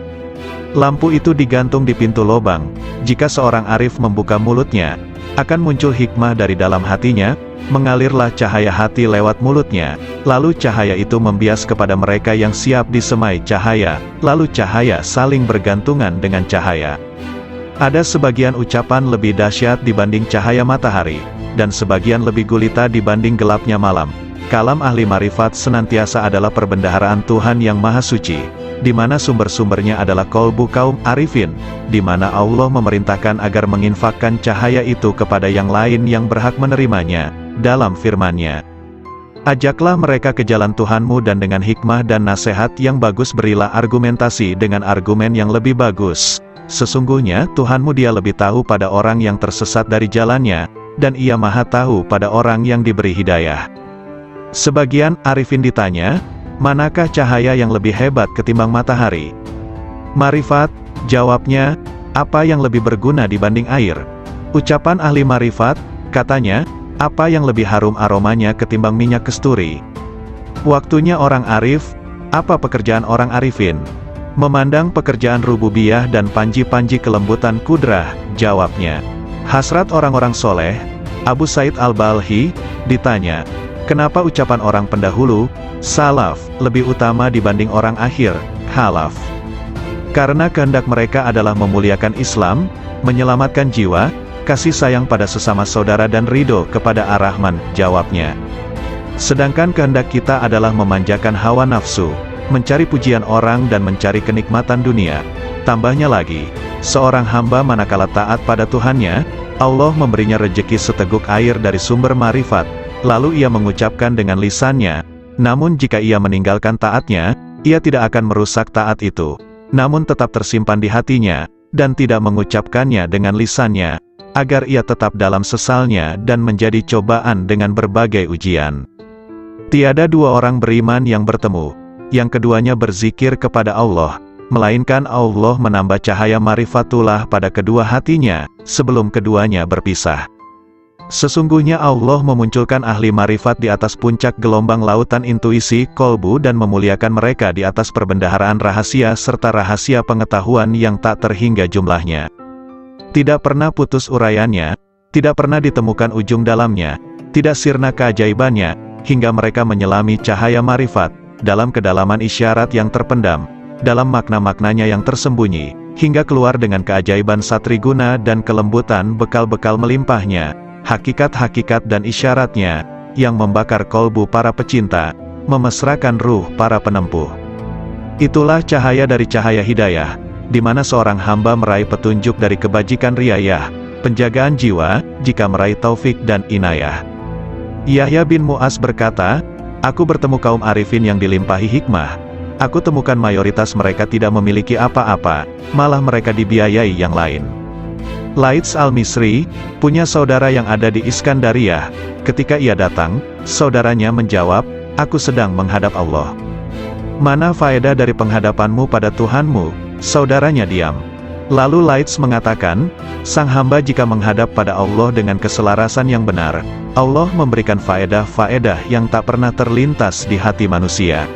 Lampu itu digantung di pintu lobang. Jika seorang arif membuka mulutnya, akan muncul hikmah dari dalam hatinya, mengalirlah cahaya hati lewat mulutnya, lalu cahaya itu membias kepada mereka yang siap disemai cahaya, lalu cahaya saling bergantungan dengan cahaya. Ada sebagian ucapan lebih dahsyat dibanding cahaya matahari, dan sebagian lebih gulita dibanding gelapnya malam. Kalam ahli marifat senantiasa adalah perbendaharaan Tuhan yang Maha Suci, di mana sumber-sumbernya adalah kolbu kaum arifin, di mana Allah memerintahkan agar menginfakkan cahaya itu kepada yang lain yang berhak menerimanya, dalam firman-Nya. Ajaklah mereka ke jalan Tuhanmu dan dengan hikmah dan nasihat yang bagus berilah argumentasi dengan argumen yang lebih bagus. Sesungguhnya Tuhanmu Dia lebih tahu pada orang yang tersesat dari jalannya, dan Ia Maha tahu pada orang yang diberi hidayah. Sebagian arifin ditanya, manakah cahaya yang lebih hebat ketimbang matahari? Marifat, jawabnya, apa yang lebih berguna dibanding air? Ucapan ahli marifat, katanya, apa yang lebih harum aromanya ketimbang minyak kesturi? Waktunya orang arif, apa pekerjaan orang arifin? Memandang pekerjaan rububiyah dan panji-panji kelembutan kudrah, jawabnya. Hasrat orang-orang soleh, Abu Said Al-Balhi, ditanya, kenapa ucapan orang pendahulu, salaf, lebih utama dibanding orang akhir, khalaf? Karena kehendak mereka adalah memuliakan Islam, menyelamatkan jiwa, kasih sayang pada sesama saudara dan ridho kepada Ar-Rahman, jawabnya. Sedangkan kehendak kita adalah memanjakan hawa nafsu, mencari pujian orang dan mencari kenikmatan dunia. Tambahnya lagi, seorang hamba manakala taat pada Tuhannya, Allah memberinya rejeki seteguk air dari sumber marifat, lalu ia mengucapkan dengan lisannya, namun jika ia meninggalkan taatnya, ia tidak akan merusak taat itu, namun tetap tersimpan di hatinya, dan tidak mengucapkannya dengan lisannya, agar ia tetap dalam sesalnya dan menjadi cobaan dengan berbagai ujian. Tiada dua orang beriman yang bertemu, yang keduanya berzikir kepada Allah, melainkan Allah menambah cahaya marifatullah pada kedua hatinya, sebelum keduanya berpisah. Sesungguhnya Allah memunculkan ahli marifat di atas puncak gelombang lautan intuisi, kolbu dan memuliakan mereka di atas perbendaharaan rahasia serta rahasia pengetahuan yang tak terhingga jumlahnya. Tidak pernah putus uraiannya, tidak pernah ditemukan ujung dalamnya, tidak sirna keajaibannya, hingga mereka menyelami cahaya marifat, dalam kedalaman isyarat yang terpendam, dalam makna-maknanya yang tersembunyi, hingga keluar dengan keajaiban satriguna dan kelembutan bekal-bekal melimpahnya, hakikat-hakikat dan isyaratnya, yang membakar kolbu para pecinta, memesrakan ruh para penempuh. Itulah cahaya dari cahaya hidayah, di mana seorang hamba meraih petunjuk dari kebajikan riayah, penjagaan jiwa, jika meraih taufik dan inayah. Yahya bin Mu'az berkata, "Aku bertemu kaum arifin yang dilimpahi hikmah. Aku temukan mayoritas mereka tidak memiliki apa-apa, malah mereka dibiayai yang lain." Laits al-Misri punya saudara yang ada di Iskandariyah. Ketika ia datang, saudaranya menjawab, "Aku sedang menghadap Allah." "Mana faedah dari penghadapanmu pada Tuhanmu?" Saudaranya diam. Lalu Laits mengatakan, "Sang hamba jika menghadap pada Allah dengan keselarasan yang benar, Allah memberikan faedah-faedah yang tak pernah terlintas di hati manusia."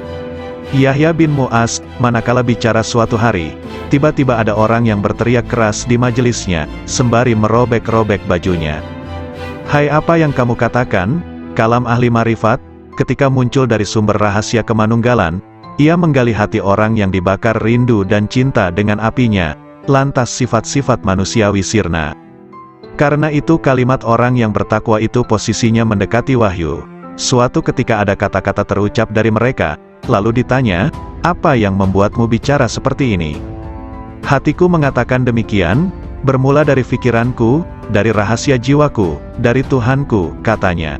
Yahya bin Mu'az, manakala bicara suatu hari, tiba-tiba ada orang yang berteriak keras di majelisnya, sembari merobek-robek bajunya. "Hai, apa yang kamu katakan?" Kalam ahli marifat, ketika muncul dari sumber rahasia kemanunggalan, ia menggali hati orang yang dibakar rindu dan cinta dengan apinya, lantas sifat-sifat manusiawi sirna. Karena itu kalimat orang yang bertakwa itu posisinya mendekati wahyu. Suatu ketika ada kata-kata terucap dari mereka, lalu ditanya, "Apa yang membuatmu bicara seperti ini?" "Hatiku mengatakan demikian, bermula dari pikiranku, dari rahasia jiwaku, dari Tuhanku," katanya.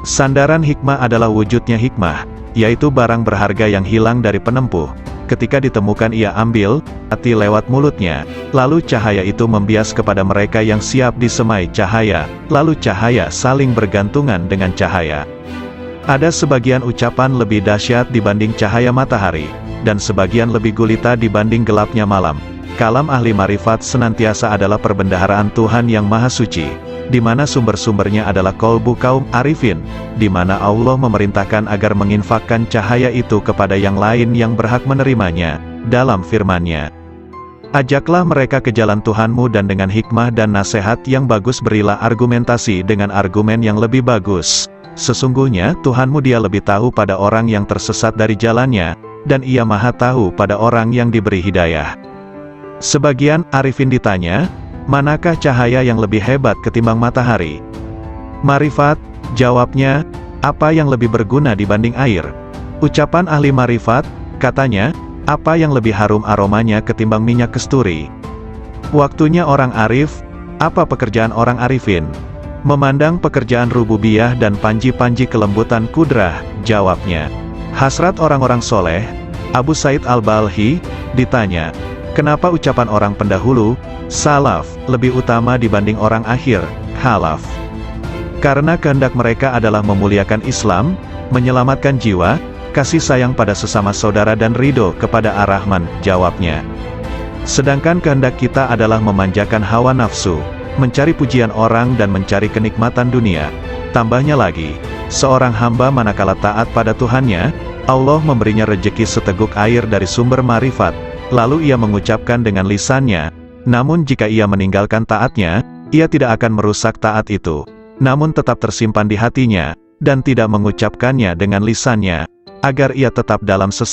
Sandaran hikmah adalah wujudnya hikmah, yaitu barang berharga yang hilang dari penempuh. Ketika ditemukan ia ambil, hati lewat mulutnya, lalu cahaya itu membias kepada mereka yang siap disemai cahaya, lalu cahaya saling bergantungan dengan cahaya. Ada sebagian ucapan lebih dahsyat dibanding cahaya matahari, dan sebagian lebih gulita dibanding gelapnya malam. Kalam ahli marifat senantiasa adalah perbendaharaan Tuhan yang Maha Suci, di mana sumber-sumbernya adalah kolbu kaum arifin, di mana Allah memerintahkan agar menginfakkan cahaya itu kepada yang lain yang berhak menerimanya, dalam firman-Nya. "Ajaklah mereka ke jalan Tuhanmu dan dengan hikmah dan nasihat yang bagus berilah argumentasi dengan argumen yang lebih bagus. Sesungguhnya Tuhanmu Dia lebih tahu pada orang yang tersesat dari jalannya, dan Ia Maha tahu pada orang yang diberi hidayah." Sebagian arifin ditanya, "Manakah cahaya yang lebih hebat ketimbang matahari?" "Marifat," jawabnya. "Apa yang lebih berguna dibanding air?" Ucapan ahli marifat, katanya, "Apa yang lebih harum aromanya ketimbang minyak kesturi?" Waktunya orang arif, apa pekerjaan orang arifin? "Memandang pekerjaan rububiyah dan panji-panji kelembutan kudrah," jawabnya. Hasrat orang-orang soleh, Abu Said al-Balhi, ditanya, "Kenapa ucapan orang pendahulu, salaf, lebih utama dibanding orang akhir, khalaf?" Karena kehendak mereka adalah memuliakan Islam, menyelamatkan jiwa, kasih sayang pada sesama saudara dan ridho kepada Ar-Rahman, jawabnya. Sedangkan kehendak kita adalah memanjakan hawa nafsu, mencari pujian orang dan mencari kenikmatan dunia. Tambahnya lagi, seorang hamba manakala taat pada Tuhannya, Allah memberinya rejeki seteguk air dari sumber marifat, lalu ia mengucapkan dengan lisannya, namun jika ia meninggalkan taatnya, ia tidak akan merusak taat itu, namun tetap tersimpan di hatinya, dan tidak mengucapkannya dengan lisannya, agar ia tetap dalam